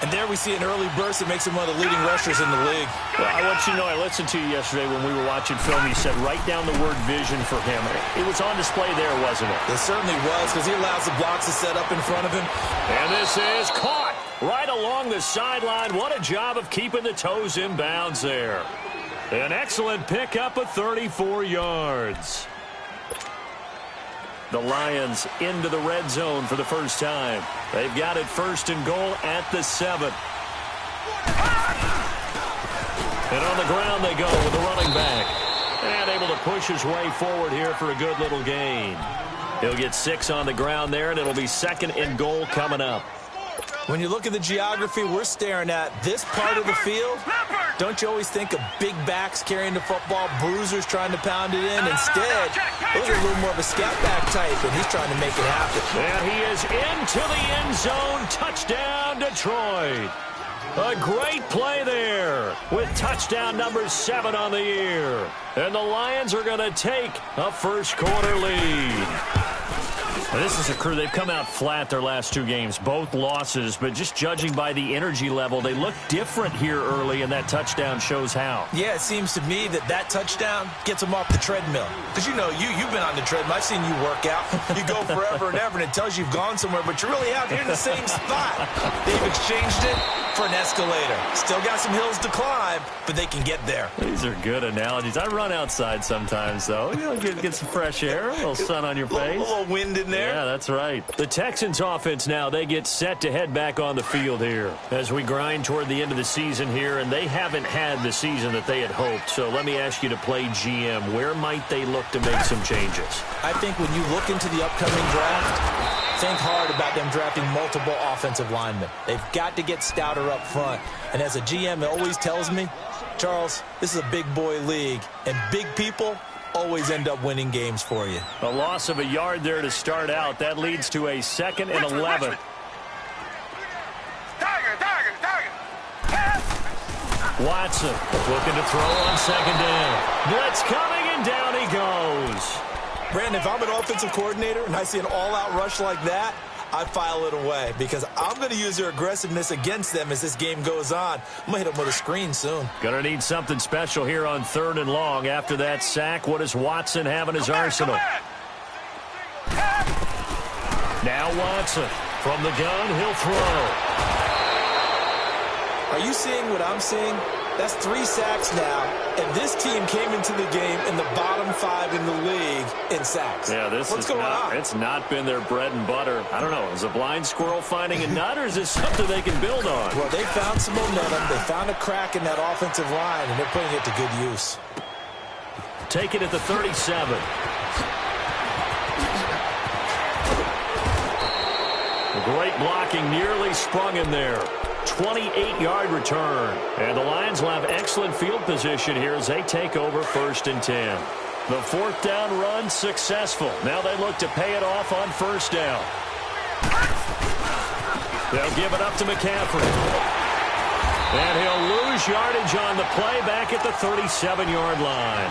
And there we see an early burst that makes him one of the leading rushers in the league. Well, I want you to know, I listened to you yesterday when we were watching film. You said write down the word vision for him. It was on display there, wasn't it? It certainly was, because he allows the blocks to set up in front of him. And this is caught right along the sideline. What a job of keeping the toes in bounds there. An excellent pickup of 34 yards. The Lions into the red zone for the first time. They've got it 1st and goal at the 7. And on the ground they go with the running back. And able to push his way forward here for a good little gain. He'll get 6 on the ground there, and it'll be 2nd and goal coming up. When you look at the geography we're staring at, this part of the field, don't you always think of big backs carrying the football, bruisers trying to pound it in? Instead, those are a little more of a scat back type, and he's trying to make it happen. And he is into the end zone. Touchdown, Detroit. A great play there with touchdown number 7 on the year. And the Lions are going to take a first-quarter lead. Now, this is a crew. They've come out flat their last 2 games, both losses, but just judging by the energy level, they look different here early, and that touchdown shows how. Yeah, it seems to me that touchdown gets them off the treadmill. Because, you know, you've been on the treadmill. I've seen you work out. You go forever and ever, and it tells you you've gone somewhere, but you're really out here in the same spot. They've exchanged it for an escalator. Still got some hills to climb, but they can get there. These are good analogies. I run outside sometimes, though. You know, get some fresh air, a little sun on your face. A little wind in there. Yeah, that's right. The Texans offense now, they get set to head back on the field here as we grind toward the end of the season here, and they haven't had the season that they had hoped. So let me ask you to play GM. Where might they look to make some changes? I think when you look into the upcoming draft, think hard about them drafting multiple offensive linemen. They've got to get stouter up front. And as a GM, it always tells me, Charles, this is a big boy league, and big people always end up winning games for you. A loss of a yard there to start out. That leads to a 2nd and 11. Watson looking to throw on 2nd down. Blitz coming, and down he goes. Brandon, if I'm an offensive coordinator and I see an all-out rush like that, I file it away because I'm going to use their aggressiveness against them as this game goes on. I'm going to hit them with a screen soon. Going to need something special here on 3rd and long. After that sack, what does Watson have in his arsenal? Now Watson from the gun, he'll throw. Are you seeing what I'm seeing? That's 3 sacks now, and this team came into the game in the bottom 5 in the league in sacks. Yeah, What's going on? It's not been their bread and butter. I don't know. Is a blind squirrel finding a nut, or is this something they can build on? Well, they found some momentum. They found a crack in that offensive line, and they're putting it to good use. Take it at the 37. Great blocking, nearly sprung him there. 28-yard return. And the Lions will have excellent field position here as they take over 1st and 10. The 4th down run successful. Now they look to pay it off on 1st down. They'll give it up to McCaffrey. And he'll lose yardage on the play back at the 37-yard line.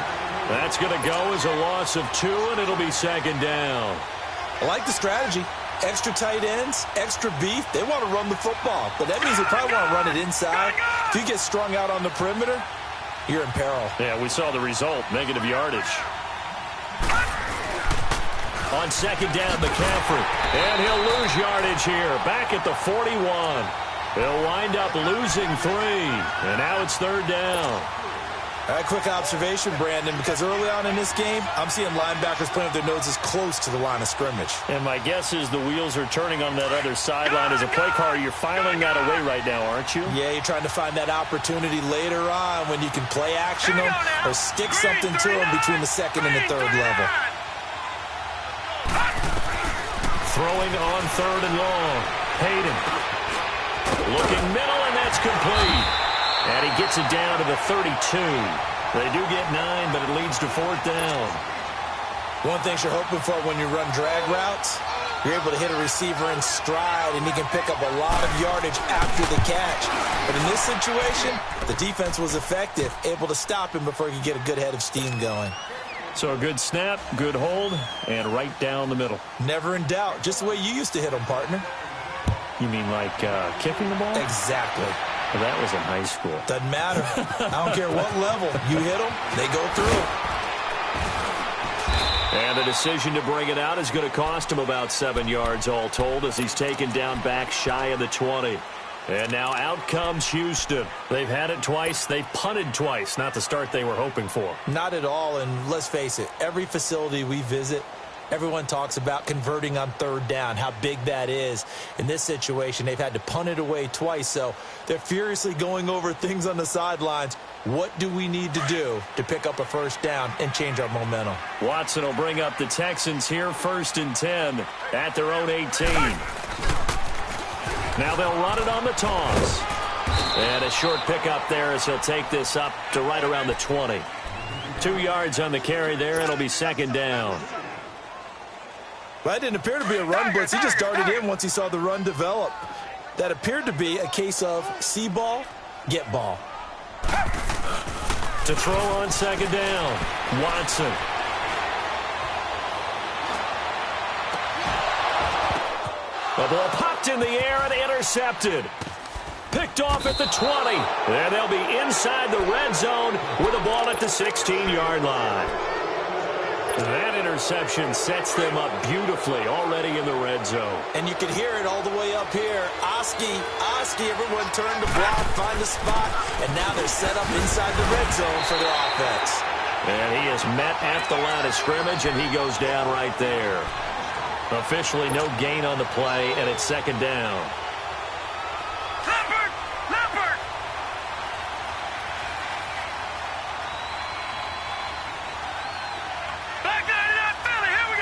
That's going to go as a loss of 2, and it'll be 2nd down. I like the strategy. Extra tight ends, extra beef. They want to run the football, but that means they probably want to run it inside. If you get strung out on the perimeter, you're in peril. Yeah, we saw the result, negative yardage. On second down, McCaffrey. And he'll lose yardage here, back at the 41. He'll wind up losing 3. And now it's third down. A quick observation, Brandon, because early on in this game, I'm seeing linebackers playing with their noses close to the line of scrimmage. And my guess is the wheels are turning on that other sideline. As a play caller, you're filing that away right now, aren't you? Yeah, you're trying to find that opportunity later on when you can play action them or stick something to them between the second and the third level. Throwing on third and long. Hayden. Looking middle, and that's complete. And he gets it down to the 32. They do get 9, but it leads to fourth down. One thing you're hoping for when you run drag routes, you're able to hit a receiver in stride, and he can pick up a lot of yardage after the catch. But in this situation, the defense was effective, able to stop him before he could get a good head of steam going. So a good snap, good hold, and right down the middle. Never in doubt. Just the way you used to hit them, partner. You mean like kicking the ball? Exactly. Well, that was in high school. Doesn't matter. I don't care what level. You hit them, they go through. And the decision to bring it out is going to cost him about 7 yards all told as he's taken down back shy of the 20. And now out comes Houston. They've had it twice. They've punted twice. Not the start they were hoping for. Not at all, and let's face it, every facility we visit, everyone talks about converting on third down, how big that is. In this situation, they've had to punt it away twice, so they're furiously going over things on the sidelines. What do we need to do to pick up a first down and change our momentum? Watson will bring up the Texans here, 1st and 10 at their own 18. Now they'll run it on the toss. And a short pickup there as he'll take this up to right around the 20. 2 yards on the carry there. It'll be second down. Well, that didn't appear to be a run blitz. He just darted in once he saw the run develop. That appeared to be a case of see ball, get ball. To throw on second down, Watson. The ball popped in the air and intercepted. Picked off at the 20. And they'll be inside the red zone with the ball at the 16-yard line. That interception sets them up beautifully already in the red zone. And you can hear it all the way up here. Oski, everyone turned to block, find a spot, and now they're set up inside the red zone for their offense. And he is met at the line of scrimmage, and he goes down right there. Officially no gain on the play, and it's second down. Leopard! Back out of that Philly, here we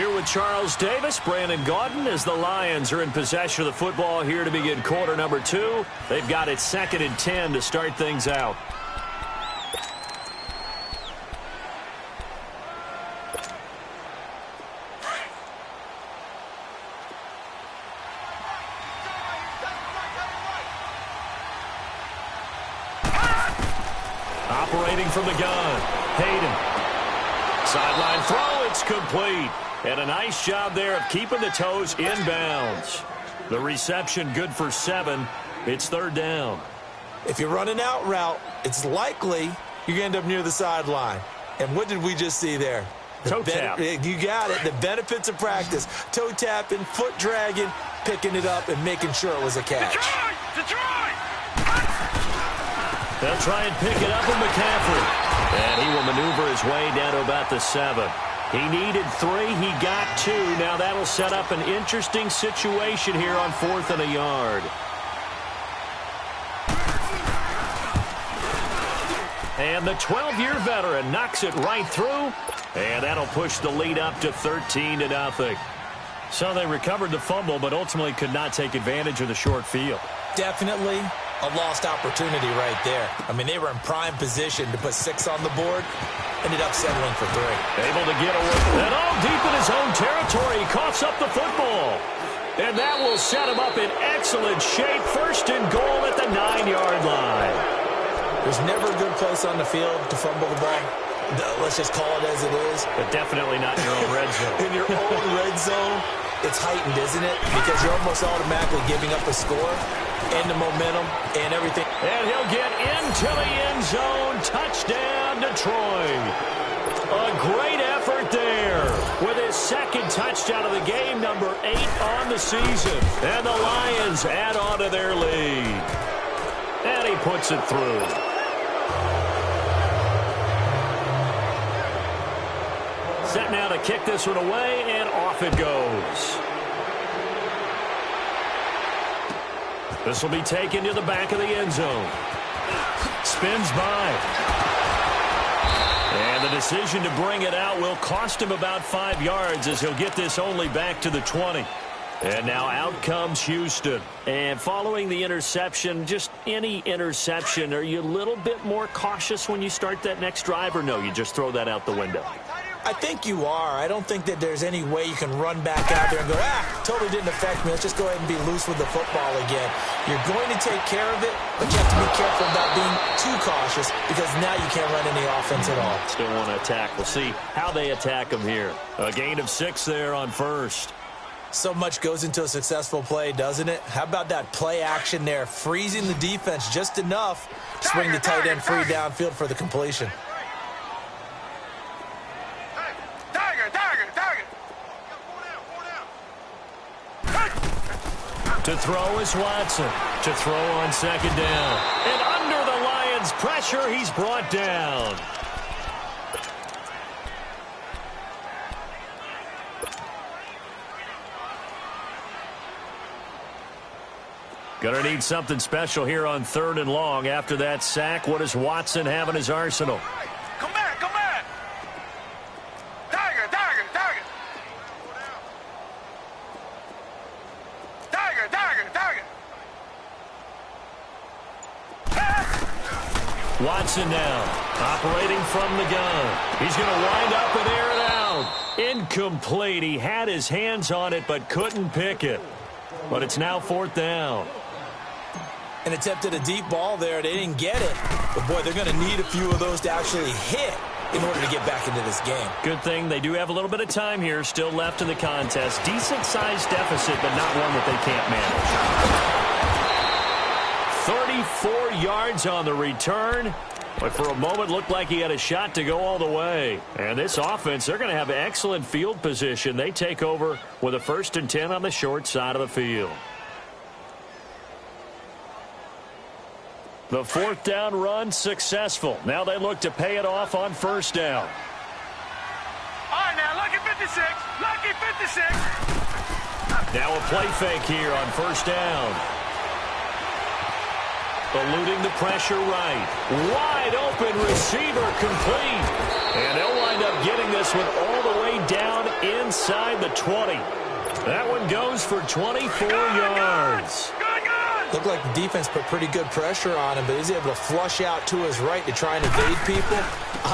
go! Here with Charles Davis, Brandon Gaudin, as the Lions are in possession of the football here to begin quarter number 2. They've got it 2nd and 10 to start things out. Operating from the gun, Hayden. Sideline throw, it's complete. And a nice job there of keeping the toes inbounds. The reception good for 7. It's third down. If you're running out route, it's likely you're going to end up near the sideline. And what did we just see there? Toe tap. You got it. The benefits of practice. Toe tapping, foot dragging, picking it up, and making sure it was a catch. Detroit! They'll try and pick it up with McCaffrey. And he will maneuver his way down to about the 7. He needed 3. He got 2. Now that'll set up an interesting situation here on 4th and a yard. And the 12-year veteran knocks it right through. And that'll push the lead up to 13-0. So they recovered the fumble, but ultimately could not take advantage of the short field. Definitely a lost opportunity right there. I mean, they were in prime position to put 6 on the board. Ended up settling for 3. Able to get away. And all deep in his own territory. He coughs up the football. And that will set him up in excellent shape. 1st and goal at the 9-yard line. There's never a good place on the field to fumble the ball. Let's just call it as it is. But definitely not in your own red zone. In your own red zone, it's heightened, isn't it? Because you're almost automatically giving up a score. and the momentum and everything. And he'll get into the end zone. Touchdown, Detroit. A great effort there with his second touchdown of the game, number 8 on the season. And the Lions add on to their lead. And he puts it through. Set now to kick this one away, and off it goes. This will be taken to the back of the end zone. Spins by. And the decision to bring it out will cost him about 5 yards as he'll get this only back to the 20. And now out comes Houston. And following the interception, just any interception, are you a little bit more cautious when you start that next drive, or no, you just throw that out the window? I think you are. I don't think that there's any way you can run back out there and go, totally didn't affect me. Let's just go ahead and be loose with the football again. You're going to take care of it, but you have to be careful about being too cautious because now you can't run any offense at all. Still want to attack. We'll see how they attack him here. A gain of 6 there on first. So much goes into a successful play, doesn't it? How about that play action there, freezing the defense just enough to swing the tight end free downfield for the completion. To throw is Watson. To throw on second down. And under the Lions' pressure, he's brought down. Gonna need something special here on 3rd and long. After that sack, what does Watson have in his arsenal? Come back, come back. Tiger, tiger, tiger. Tiger, tiger, tiger. Watson now, operating from the gun. He's going to wind up and air it out. Incomplete. He had his hands on it but couldn't pick it. But it's now 4th down. And attempted a deep ball there. They didn't get it. But, boy, they're going to need a few of those to actually hit in order to get back into this game. Good thing they do have a little bit of time here still left in the contest. Decent-sized deficit, but not one that they can't manage. 34 yards on the return. But for a moment, looked like he had a shot to go all the way. And this offense, they're going to have excellent field position. They take over with a 1st and 10 on the short side of the field. The 4th down run successful. Now they look to pay it off on 1st down. All right, now, lucky 56. Lucky 56. Now a play fake here on 1st down. Eluding the pressure right. Wide open receiver complete. And they'll wind up getting this one all the way down inside the 20. That one goes for 24 yards. Looked like the defense put pretty good pressure on him, but he's able to flush out to his right to try and evade people.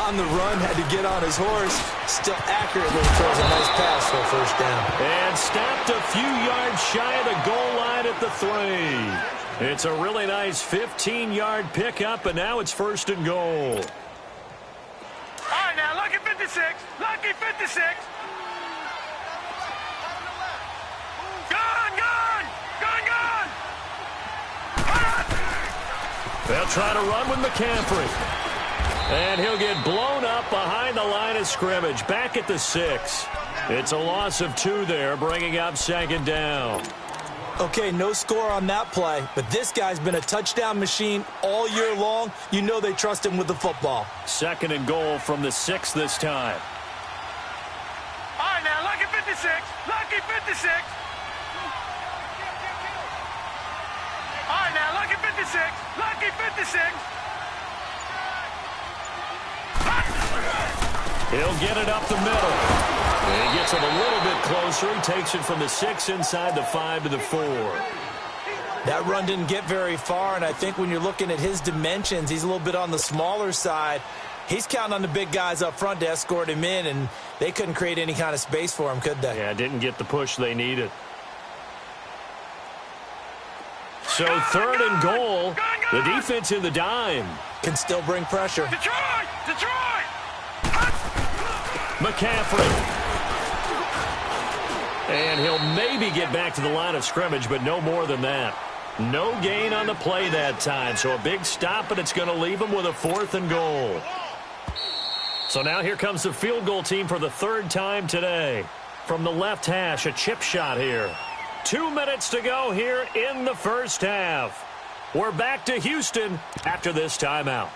On the run, had to get on his horse. Still accurately throws a nice pass for a 1st down. And stopped a few yards shy of the goal line at the 3. It's a really nice 15-yard pickup, and now it's 1st and goal. All right, now, lucky 56. Lucky 56. Gone, gone. Gone, gone. They'll try to run with McCaffrey. And he'll get blown up behind the line of scrimmage, back at the 6. It's a loss of 2 there, bringing up 2nd down. Okay, no score on that play, but this guy's been a touchdown machine all year long. You know they trust him with the football. 2nd and goal from the 6 this time. All right, now, lucky 56. Lucky 56. All right, now, lucky 56. Lucky 56. He'll get it up the middle. And he gets it a little bit closer. He takes it from the 6 inside the 5 to the 4. That run didn't get very far, and I think when you're looking at his dimensions, he's a little bit on the smaller side. He's counting on the big guys up front to escort him in, and they couldn't create any kind of space for him, could they? Yeah, didn't get the push they needed. So 3rd and goal. The defense in the dime. Can still bring pressure. Detroit! Detroit! McCaffrey. And he'll maybe get back to the line of scrimmage, but no more than that. No gain on the play that time, so a big stop, but it's going to leave them with a 4th and goal. So now here comes the field goal team for the 3rd time today. From the left hash, a chip shot here. 2 minutes to go here in the first half. We're back to Houston after this timeout.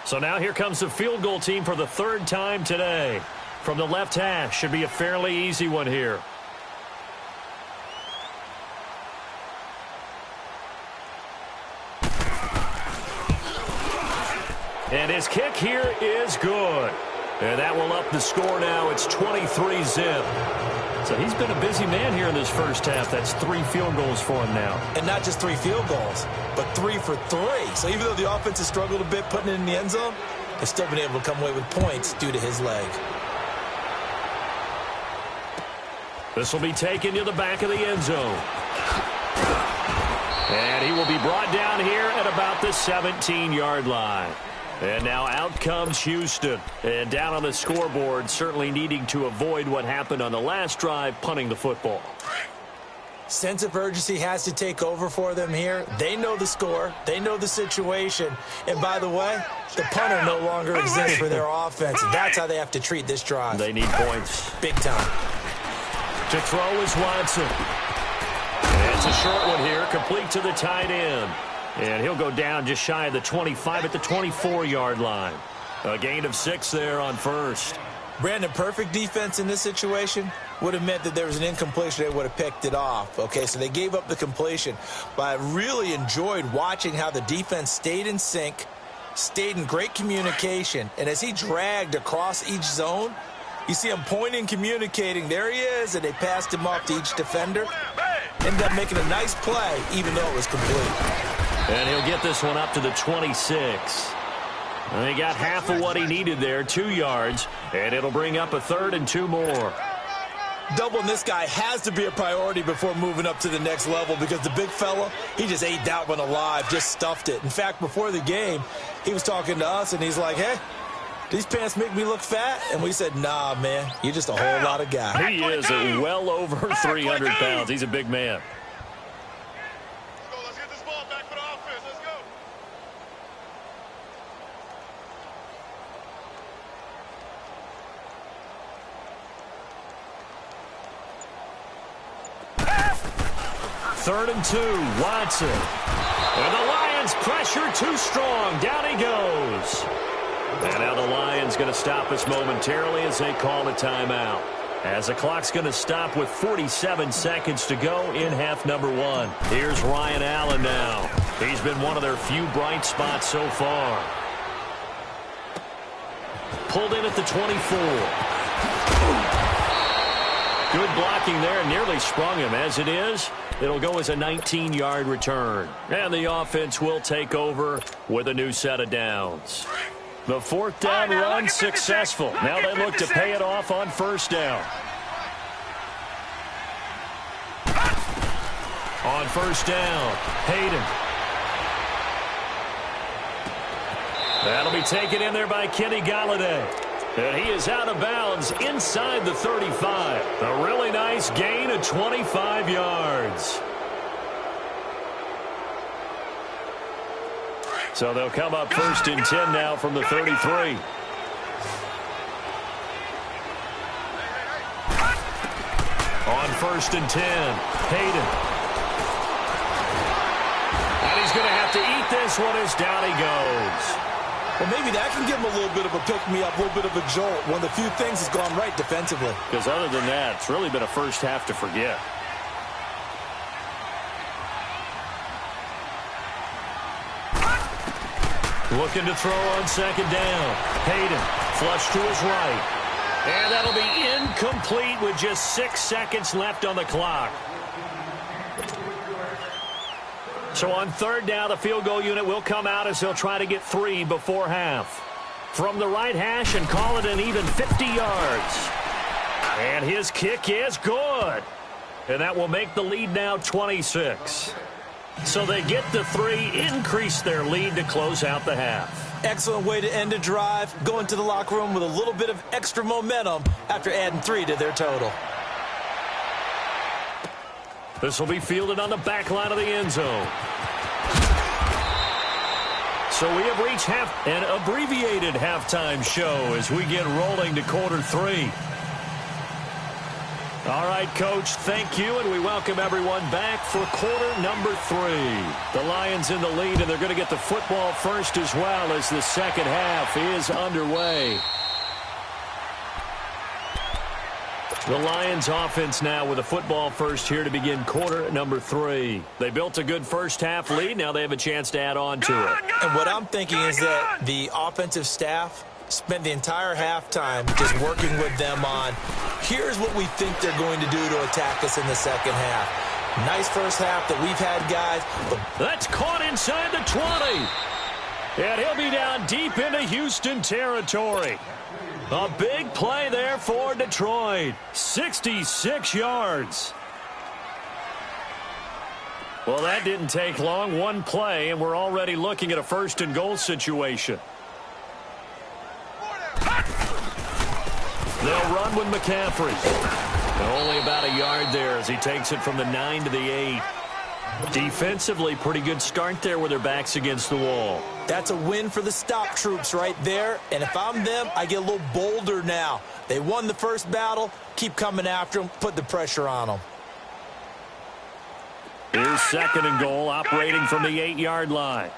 So now here comes the field goal team for the 3rd time today. From the left hash, should be a fairly easy one here. And his kick here is good. And that will up the score now. It's 23-zip. So he's been a busy man here in this first half. That's 3 field goals for him now. And not just 3 field goals, but 3 for 3. So even though the offense has struggled a bit putting it in the end zone, they've still been able to come away with points due to his leg. This will be taken to the back of the end zone. And he will be brought down here at about the 17-yard line. And now out comes Houston. And down on the scoreboard, certainly needing to avoid what happened on the last drive, punting the football. Sense of urgency has to take over for them here. They know the score. They know the situation. And by the way, the punter no longer exists for their offense. And that's how they have to treat this drive. They need points. Big time. To throw is Watson. And it's a short one here, complete to the tight end. And he'll go down just shy of the 25 at the 24-yard line. A gain of 6 there on first. Brandon, perfect defense in this situation would have meant that there was an incompletion. They would have picked it off. Okay, so they gave up the completion. But I really enjoyed watching how the defense stayed in sync, stayed in great communication. And as he dragged across each zone, you see him pointing, communicating. There he is, and they passed him off to each defender. Ended up making a nice play, even though it was complete. And he'll get this one up to the 26. And he got half of what he needed there, 2 yards. And it'll bring up a 3rd and 2 more. Doubling this guy has to be a priority before moving up to the next level because the big fella, he just ate that one alive, just stuffed it. In fact, before the game, he was talking to us, and he's like, hey, these pants make me look fat? And we said, nah, man, you're just a whole lot of guy. He is well over 300 pounds. He's a big man. Let's get this ball back for the offense. Let's go. Third and 2, Watson. And the Lions pressure too strong. Down he goes. And now the Lions going to stop us momentarily as they call a timeout. As the clock's going to stop with 47 seconds to go in half number 1. Here's Ryan Allen now. He's been one of their few bright spots so far. Pulled in at the 24. Good blocking there, nearly sprung him. As it is, it'll go as a 19-yard return. And the offense will take over with a new set of downs. The 4th down run successful. Now they look to pay it off on 1st down. On 1st down, Hayden. That'll be taken in there by Kenny Galladay. And he is out of bounds inside the 35. A really nice gain of 25 yards. So they'll come up 1st and 10 now from the 33. On 1st and 10, Hayden. And he's going to have to eat this one as down he goes. Well, maybe that can give him a little bit of a pick-me-up, a little bit of a jolt. One of the few things has gone right defensively. Because other than that, it's really been a first half to forget. Looking to throw on 2nd down. Hayden, flush to his right. And that'll be incomplete with just 6 seconds left on the clock. So on 3rd down, the field goal unit will come out as they'll try to get 3 before half. From the right hash and call it an even 50 yards. And his kick is good. And that will make the lead now 26. So they get the 3, increase their lead to close out the half. Excellent way to end a drive, going to the locker room with a little bit of extra momentum after adding 3 to their total. This will be fielded on the back line of the end zone. So we have reached an abbreviated halftime show as we get rolling to quarter 3. All right, Coach, thank you, and we welcome everyone back for quarter number 3. The Lions in the lead, and they're going to get the football first as well as the second half is underway. The Lions offense now with a football first here to begin quarter number 3. They built a good first half lead. Now they have a chance to add on to it. And what I'm thinking is that the offensive staff spent the entire halftime just working with them on, here's what we think they're going to do to attack us in the second half. Nice first half that we've had, guys. That's caught inside the 20. And he'll be down deep into Houston territory. A big play there for Detroit. 66 yards. Well, that didn't take long. One play, and we're already looking at a first and goal situation. They'll run with McCaffrey. And only about a yard there as he takes it from the 9 to the 8. Defensively, pretty good start there with their backs against the wall. That's a win for the stop troops right there. And if I'm them, I get a little bolder now. They won the first battle. Keep coming after them. Put the pressure on them. Here's second and goal, operating from the 8-yard line.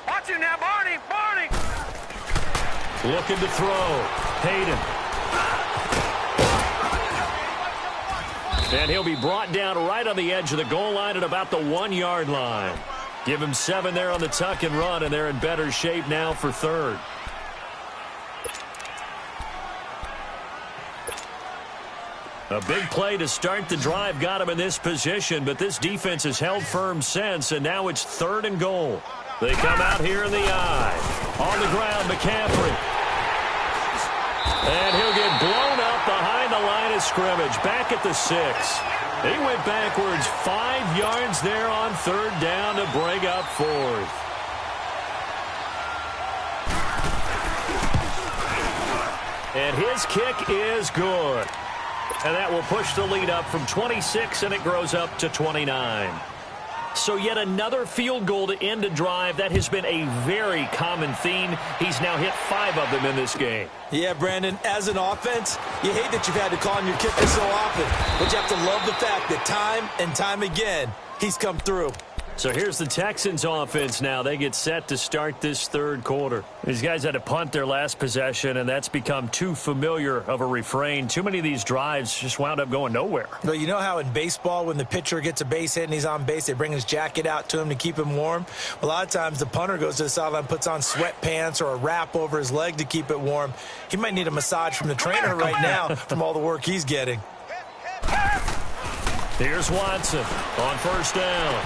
Watch him now, Barney. Looking to throw. Hayden. And he'll be brought down right on the edge of the goal line at about the 1-yard line. Give him 7 there on the tuck and run, and they're in better shape now for third. A big play to start the drive got him in this position, but this defense has held firm since, and now it's third and goal. They come out here in the eye. On the ground, McCaffrey. And he'll get blown up behind the line of scrimmage, back at the 6. He went backwards 5 yards there on third down to bring up fourth. And his kick is good. And that will push the lead up from 26, and it grows up to 29. So yet another field goal to end a drive. That has been a very common theme. He's now hit 5 of them in this game. Yeah, Brandon, as an offense, you hate that you've had to call on your kicker so often, but you have to love the fact that time and time again, he's come through. So here's the Texans offense now. They get set to start this third quarter. These guys had to punt their last possession, and that's become too familiar of a refrain. Too many of these drives just wound up going nowhere. Well, you know how in baseball when the pitcher gets a base hit and he's on base, they bring his jacket out to him to keep him warm? A lot of times the punter goes to the sideline, puts on sweatpants or a wrap over his leg to keep it warm. He might need a massage from the trainer right now from all the work he's getting. Here's Watson on first down.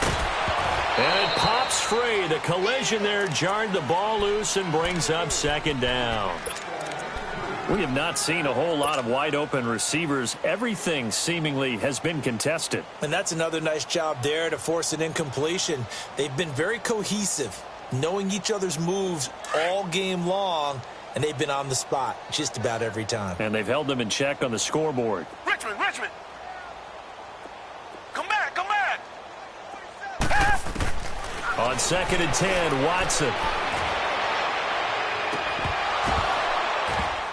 And it pops free. The collision there jarred the ball loose and brings up second down. We have not seen a whole lot of wide-open receivers. Everything seemingly has been contested. And that's another nice job there to force an incompletion. They've been very cohesive, knowing each other's moves all game long, and they've been on the spot just about every time. And they've held them in check on the scoreboard. Richmond. Come back. On second and 10, Watson.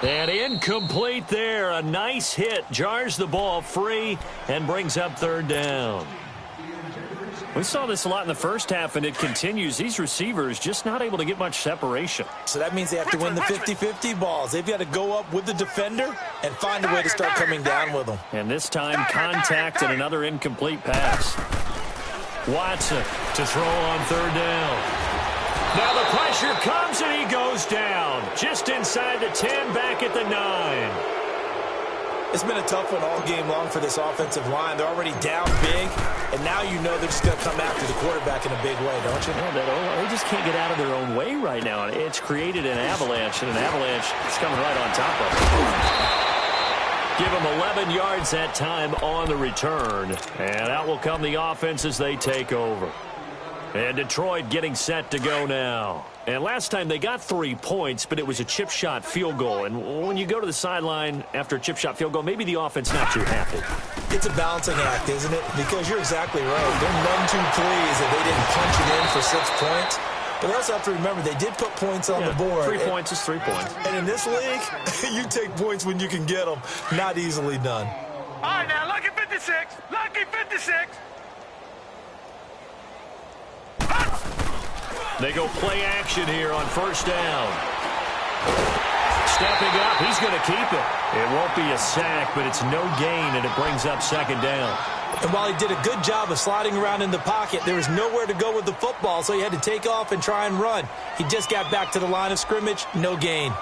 And incomplete there. A nice hit. Jars the ball free and brings up third down. We saw this a lot in the first half, and it continues. These receivers just not able to get much separation. So that means they have to win the 50-50 balls. They've got to go up with the defender and find a way to start coming down with them. And this time, contact and another incomplete pass. Watson to throw on third down. Now the pressure comes, and he goes down. Just inside the 10, back at the 9. It's been a tough one all game long for this offensive line. They're already down big, and now you know they're just going to come after the quarterback in a big way, don't you? They just can't get out of their own way right now. It's created an avalanche, and an avalanche is coming right on top of them. Give them 11 yards that time on the return. And out will come the offense as they take over. And Detroit getting set to go now. And last time they got 3 points, but it was a chip shot field goal. And when you go to the sideline after a chip shot field goal, maybe the offense not too happy. It's a balancing act, isn't it? Because you're exactly right. They're none too pleased that they didn't punch it in for 6 points. But they also have to remember they did put points on the board. 3 points is 3 points. And in this league, you take points when you can get them. Not easily done. All right, now, lucky 56. Lucky 56. They go play action here on first down. Stepping up, he's going to keep it. It won't be a sack, but it's no gain, and it brings up second down. And while he did a good job of sliding around in the pocket, there was nowhere to go with the football, so he had to take off and try and run. He just got back to the line of scrimmage, no gain.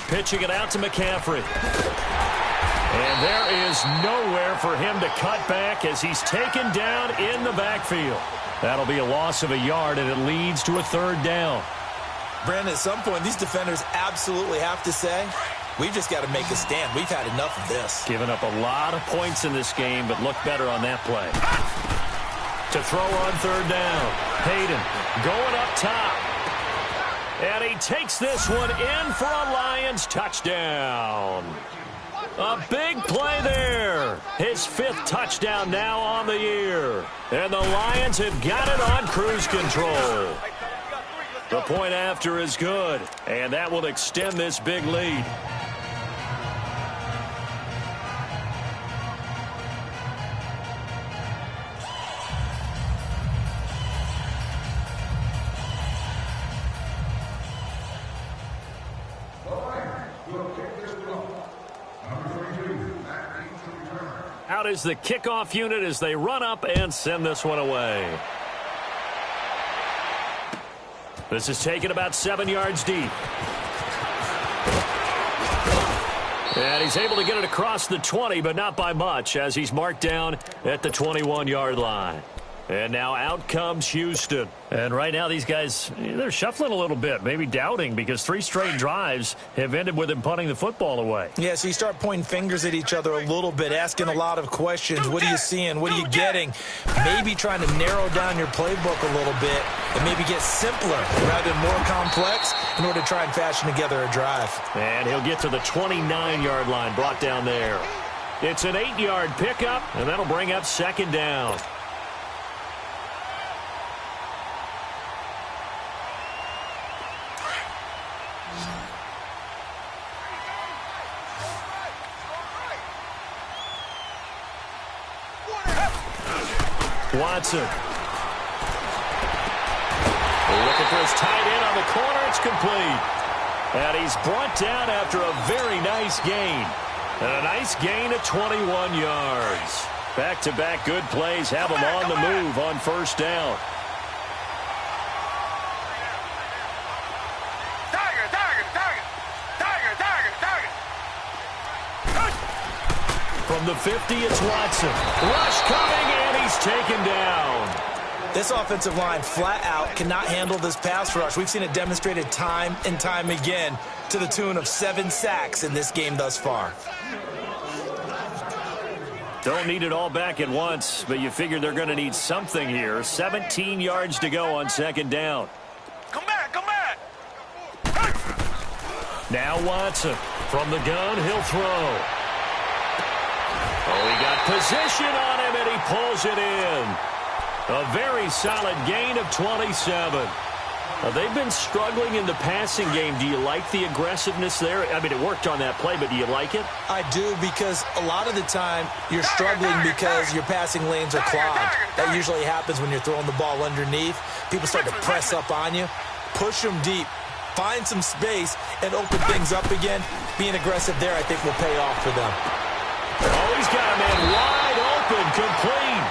Pitching it out to McCaffrey. And there is nowhere for him to cut back as he's taken down in the backfield. That'll be a loss of a yard, and it leads to a third down. Brandon, at some point, these defenders absolutely have to say, we've just got to make a stand. We've had enough of this. Giving up a lot of points in this game, but look better on that play. To throw on third down. Hayden going up top. And he takes this one in for a Lions touchdown. A big play there. His 5th touchdown now on the year. And the Lions have got it on cruise control. The point after is good, and that will extend this big lead. Out is the kickoff unit as they run up and send this one away. This is taken about 7 yards deep. And he's able to get it across the 20, but not by much, as he's marked down at the 21-yard line. And now out comes Houston. And right now these guys, they're shuffling a little bit, maybe doubting, because 3 straight drives have ended with him punting the football away. Yeah, so you start pointing fingers at each other a little bit, asking a lot of questions. What are you seeing? What are you getting? Maybe trying to narrow down your playbook a little bit and maybe get simpler rather than more complex in order to try and fashion together a drive. And he'll get to the 29-yard line, brought down there. It's an 8-yard pickup, and that'll bring up second down. Watson. Looking for his tight end on the corner. It's complete. And he's brought down after a very nice gain. And a nice gain of 21 yards. Back-to-back good plays have him on the move on first down. From the 50, it's Watson. Rush coming, and he's taken down. This offensive line flat out cannot handle this pass rush. We've seen it demonstrated time and time again to the tune of 7 sacks in this game thus far. Don't need it all back at once, but you figure they're going to need something here. 17 yards to go on second down. Come back, come back. Now Watson from the gun, he'll throw. Oh, he got position on him, and he pulls it in. A very solid gain of 27. They've been struggling in the passing game. Do you like the aggressiveness there? I mean, it worked on that play, but do you like it? I do, because a lot of the time you're struggling because your passing lanes are clogged. That usually happens when you're throwing the ball underneath. People start to press up on you. Push them deep. Find some space and open things up again. Being aggressive there, I think, will pay off for them. Oh, he's got a man wide open, complete.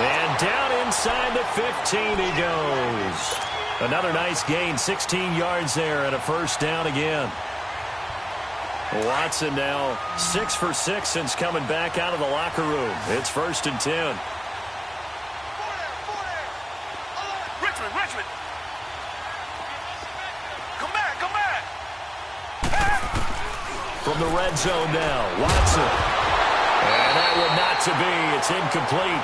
And down inside the 15 he goes. Another nice gain, 16 yards there, and a first down again. Watson now 6 for 6 since coming back out of the locker room. It's 1st and 10. Richmond. Come back. From the red zone now, Watson. And that one not to be. It's incomplete.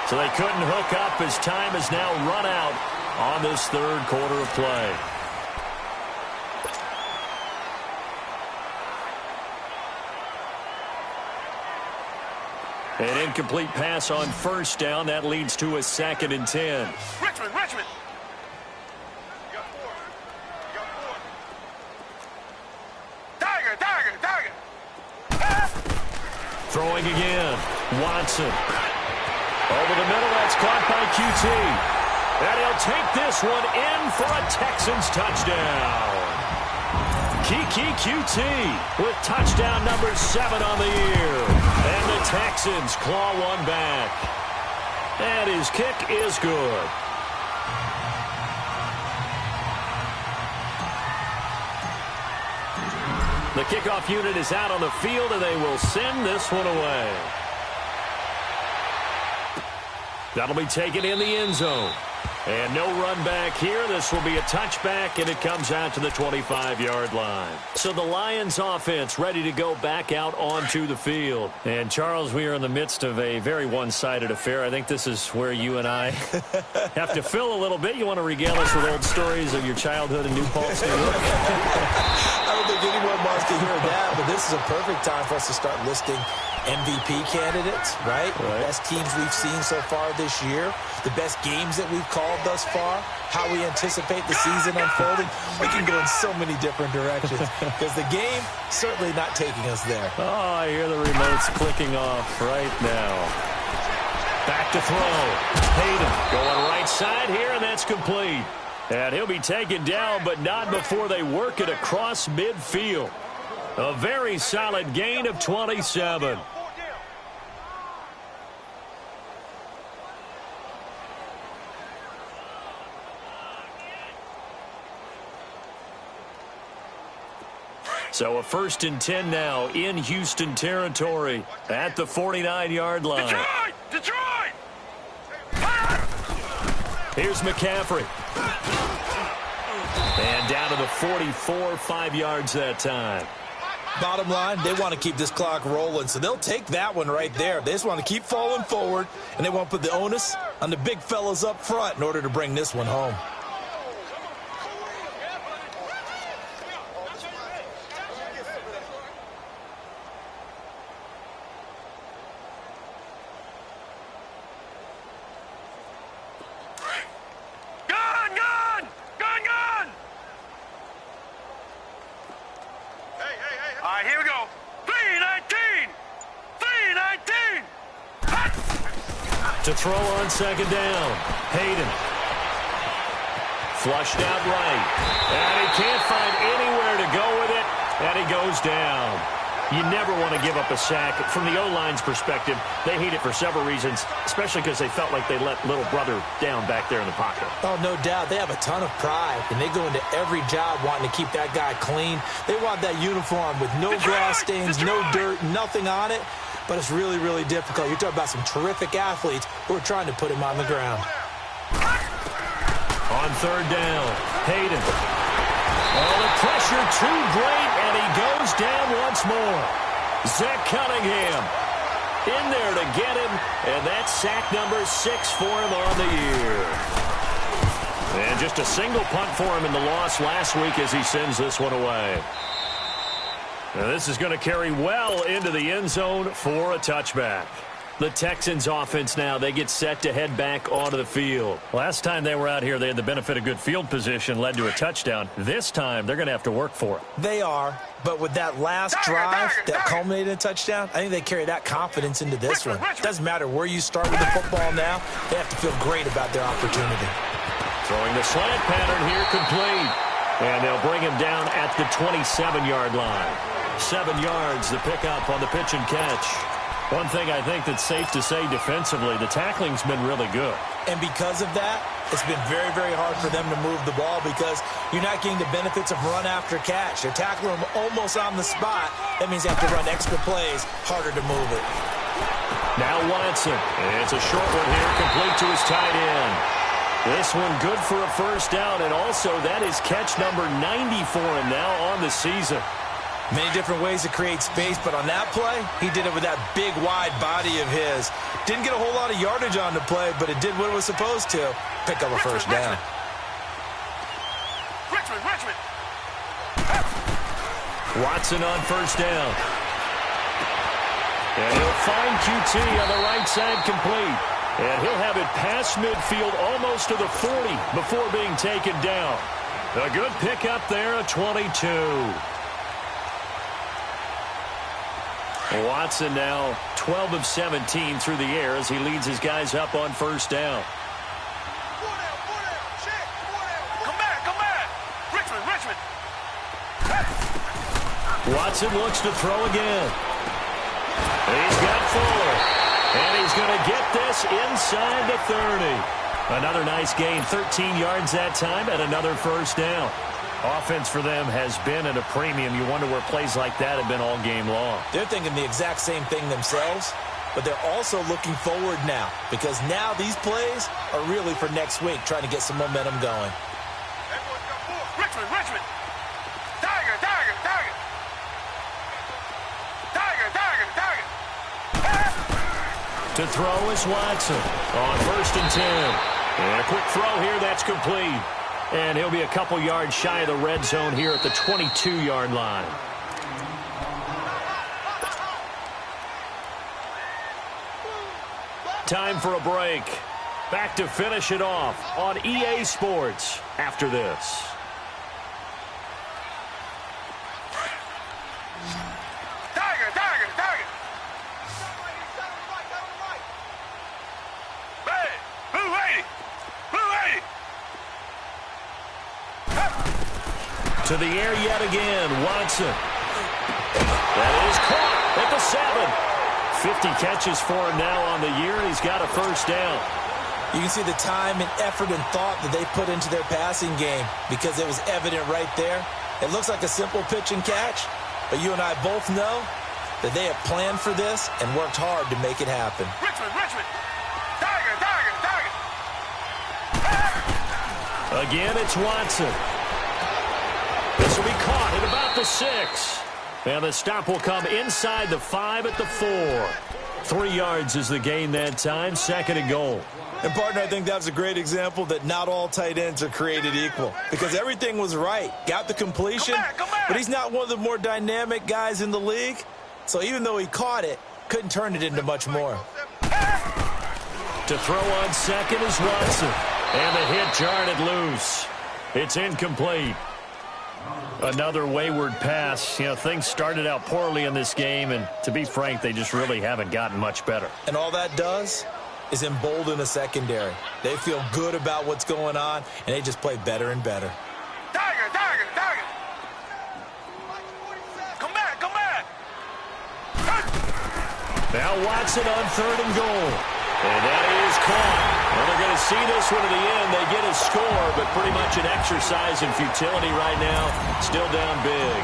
So they couldn't hook up as time has now run out on this third quarter of play. An incomplete pass on 1st down. That leads to a 2nd and 10. Richmond. Tiger. Throwing again. Watson. Over the middle. That's caught by QT. And he'll take this one in for a Texans touchdown. QT with touchdown number 7 on the year. And the Texans claw one back. And his kick is good. The kickoff unit is out on the field, and they will send this one away. That'll be taken in the end zone. And no run back here. This will be a touchback, and it comes out to the 25-yard line. So the Lions offense ready to go back out onto the field. And, Charles, we are in the midst of a very one-sided affair. I think this is where you and I have to fill a little bit. You want to regale us with old stories of your childhood in New Paltz, New York? I don't think anyone wants to hear that, but this is a perfect time for us to start listing MVP candidates, right? Best teams we've seen so far this year, the best games that we've called thus far, how we anticipate the season unfolding. We can go in so many different directions because the game certainly not taking us there. Oh, I hear the remotes clicking off right now. Back to throw. Hayden going right side here, and that's complete. And he'll be taken down, but not before they work it across midfield. A very solid gain of 27. So a 1st and 10 now in Houston territory at the 49-yard line. Detroit! Here's McCaffrey. And down to the 44, 5 yards that time. Bottom line, they want to keep this clock rolling, so they'll take that one right there. They just want to keep falling forward, and they want to put the onus on the big fellas up front in order to bring this one home. All right, here we go. 3-19. To throw on 2nd down. Hayden. Flushed out right. And he can't find anywhere to go with it. And he goes down. You never want to give up a sack. From the O-line's perspective, they hate it for several reasons, especially because they felt like they let little brother down back there in the pocket. Oh, no doubt. They have a ton of pride, and they go into every job wanting to keep that guy clean. They want that uniform with no grass stains, no dirt, nothing on it. But it's really, really difficult. You're talking about some terrific athletes who are trying to put him on the ground. On 3rd down, Hayden. Oh, the pressure too great, and he goes down once more. Zach Cunningham in there to get him, and that's sack number 6 for him on the year. And just a single punt for him in the loss last week as he sends this one away. Now this is going to carry well into the end zone for a touchback. The Texans offense now, they get set to head back onto the field. Last time they were out here, they had the benefit of good field position, led to a touchdown. This time, they're going to have to work for it. They are, but with that last drive that culminated in a touchdown, I think they carry that confidence into this one. Doesn't matter where you start with the football now, they have to feel great about their opportunity. Throwing the slant pattern here, complete. And they'll bring him down at the 27-yard line. 7 yards, the pickup on the pitch and catch. One thing I think that's safe to say defensively, the tackling's been really good. And because of that, it's been very, very hard for them to move the ball because you're not getting the benefits of run after catch. They're tackling them almost on the spot. That means they have to run extra plays, harder to move it. Now Watson. It's a short one here, complete to his tight end. This one good for a first down, and also that is catch number 90 for him now on the season. Many different ways to create space, but on that play, he did it with that big, wide body of his. Didn't get a whole lot of yardage on the play, but it did what it was supposed to. Pick up a first down. Richmond. Watson on first down. And he'll find QT on the right side complete. And he'll have it past midfield almost to the 40 before being taken down. A good pickup there, a 22. Watson now 12 of 17 through the air as he leads his guys up on first down. Come back. Richmond. Watson looks to throw again. He's got Fuller. And he's going to get this inside the 30. Another nice gain, 13 yards that time, and another first down. Offense for them has been at a premium. You wonder where plays like that have been all game long. They're thinking the exact same thing themselves, but they're also looking forward now because now these plays are really for next week, trying to get some momentum going. Richmond. Tiger. To throw is Watson on 1st and 10. And a quick throw here, that's complete. And he'll be a couple yards shy of the red zone here at the 22-yard line. Time for a break. Back to finish it off on EA Sports after this. To the air yet again, Watson. That is caught at the 7. 50 catches for him now on the year, and he's got a first down. You can see the time and effort and thought that they put into their passing game because it was evident right there. It looks like a simple pitch and catch, but you and I both know that they have planned for this and worked hard to make it happen. Richmond. Tiger. Again, it's Watson. This will be caught at about the 6. And the stop will come inside the 5 at the 4. 3 yards is the gain that time, 2nd and goal. And, partner, I think that's a great example that not all tight ends are created equal because everything was right. Got the completion, come back. but he's not one of the more dynamic guys in the league. So even though he caught it, couldn't turn it into much more. To throw on 2nd is Watson. And the hit jarred it loose. It's incomplete. Another wayward pass. You know, things started out poorly in this game, and to be frank, they just really haven't gotten much better. And all that does is embolden a secondary. They feel good about what's going on, and they just play better and better. Tiger. Come back. Now Watson on 3rd and goal. And that is caught. Well, they're going to see this one to the end. They get a score, but pretty much an exercise in futility right now. Still down big.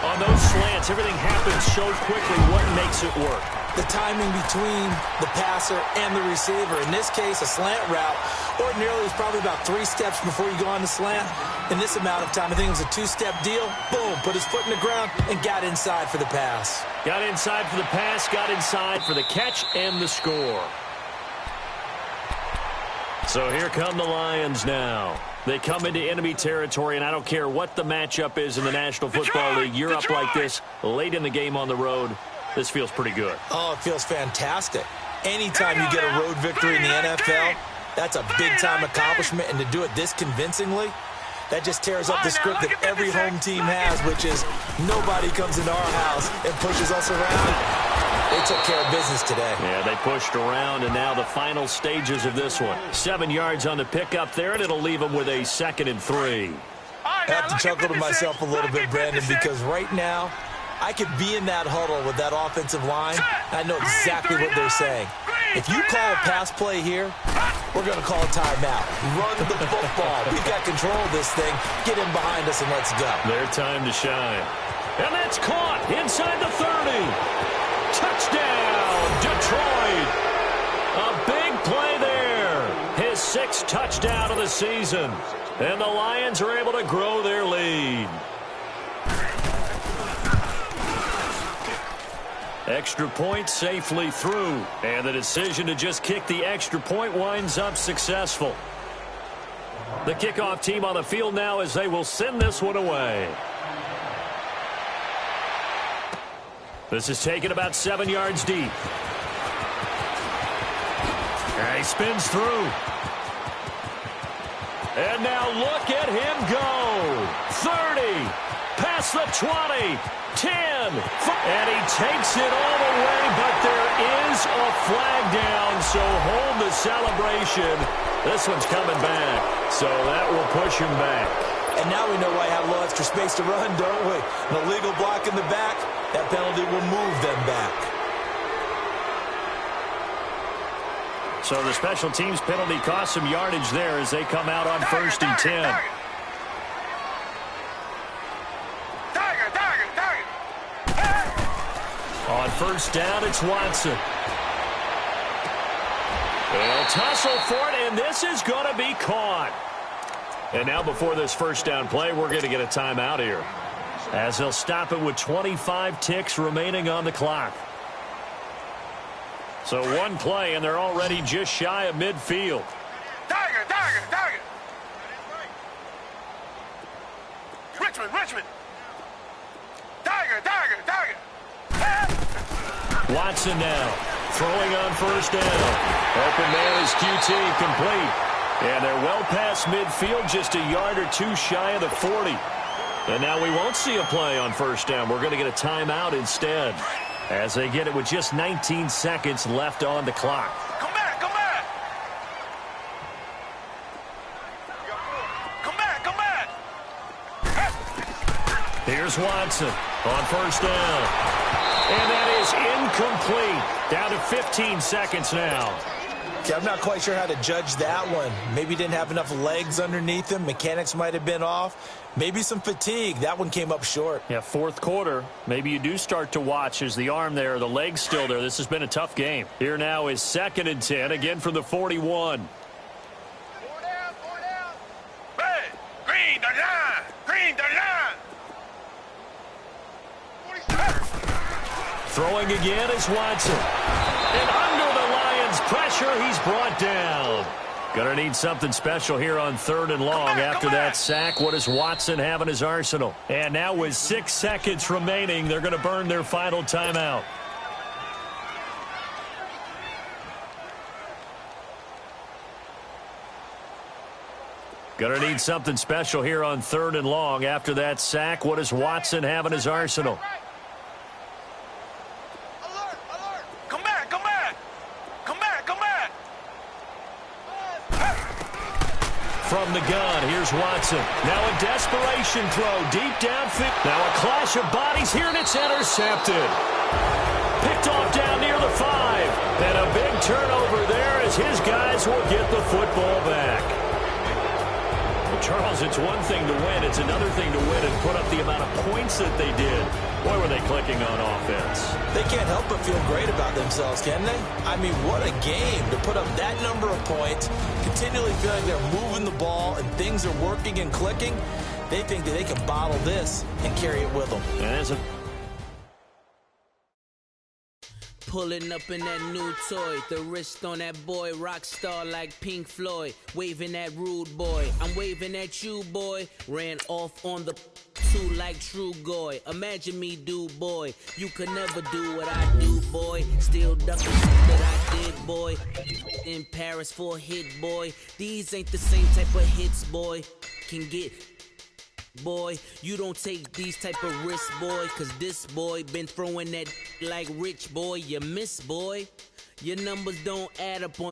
On those slants, everything happens so quickly. What makes it work? The timing between the passer and the receiver. In this case, a slant route. Ordinarily, it's probably about 3 steps before you go on the slant. In this amount of time, I think it was a 2-step deal. Boom, put his foot in the ground and got inside for the pass. Got inside for the pass, got inside for the catch and the score. So here come the Lions now. They come into enemy territory, and I don't care what the matchup is in the National Football League. You're up like this late in the game on the road. This feels pretty good. Oh, it feels fantastic. Anytime you get a road victory in the NFL, that's a big-time accomplishment, and to do it this convincingly, that just tears up the script that every home team has, which is nobody comes into our house and pushes us around. They took care of business today. Yeah, they pushed around, and now the final stages of this one. 7 yards on the pickup there, and it'll leave them with a 2nd and 3. I have to chuckle to myself a little bit, Brandon, because right now, I could be in that huddle with that offensive line. I know exactly what they're saying. If you call a pass play here, we're going to call a timeout. Run the football. We've got control of this thing. Get in behind us and let's go. Their time to shine. And that's caught inside the 30. Touchdown, Detroit. A big play there. His 6th touchdown of the season. And the Lions are able to grow their lead. Extra point safely through. And the decision to just kick the extra point winds up successful. The kickoff team on the field now as they will send this one away. This is taken about 7 yards deep. And he spins through. And now look at him go. 30. Past the 20. 10. And he takes it all the way, but there is a flag down, so hold the celebration. This one's coming back, so that will push him back. And now we know why I have a little extra space to run, don't we? An illegal block in the back, that penalty will move them back. So the special teams penalty cost some yardage there as they come out on 1st and 10. On 1st down, it's Watson. They'll tussle for it, and this is going to be caught. And now before this 1st down play, we're going to get a timeout here, as they'll stop it with 25 ticks remaining on the clock. So one play, and they're already just shy of midfield. Tiger. Richmond. Tiger. Watson now, throwing on 1st down. Open man is QT, complete. And they're well past midfield, just a yard or two shy of the 40. And now we won't see a play on 1st down. We're going to get a timeout instead, as they get it with just 19 seconds left on the clock. Come back. Here's Watson on 1st down. And that is incomplete. Down to 15 seconds now. Okay, I'm not quite sure how to judge that one. Maybe he didn't have enough legs underneath him. Mechanics might have been off. Maybe some fatigue. That one came up short. Yeah, 4th quarter. Maybe you do start to watch as the arm there, the leg's still there. This has been a tough game. Here now is 2nd and 10, again from the 41. Hey, green the line. Throwing again is Watson. And under the Lions' pressure, he's brought down. Gonna need something special here on 3rd and long after that sack. What does Watson have in his arsenal? And now with 6 seconds remaining, they're gonna burn their final timeout. Gonna need something special here on 3rd and long after that sack. What does Watson have in his arsenal? From the gun, here's Watson. Now a desperation throw deep downfield. Now a clash of bodies here, and it's intercepted. Picked off down near the 5. And a big turnover there as his guys will get the football back. Well, Charles, it's one thing to win. It's another thing to win and put up the amount of points that they did. Boy, were they clicking on offense. They can't help but feel great about themselves, can they? I mean, what a game to put up that number of points, continually feeling they're moving the ball and things are working and clicking. They think that they can bottle this and carry it with them. And as a Pulling up in that new toy, the wrist on that boy, rock star like Pink Floyd, waving at rude boy, I'm waving at you boy, ran off on the two like True Goy, imagine me do boy, you could never do what I do boy, still ducking shit that I did boy, in Paris for a hit boy, these ain't the same type of hits boy, can get boy, you don't take these type of risks, boy, cause this boy been throwing that like rich boy, you miss boy, your numbers don't add up on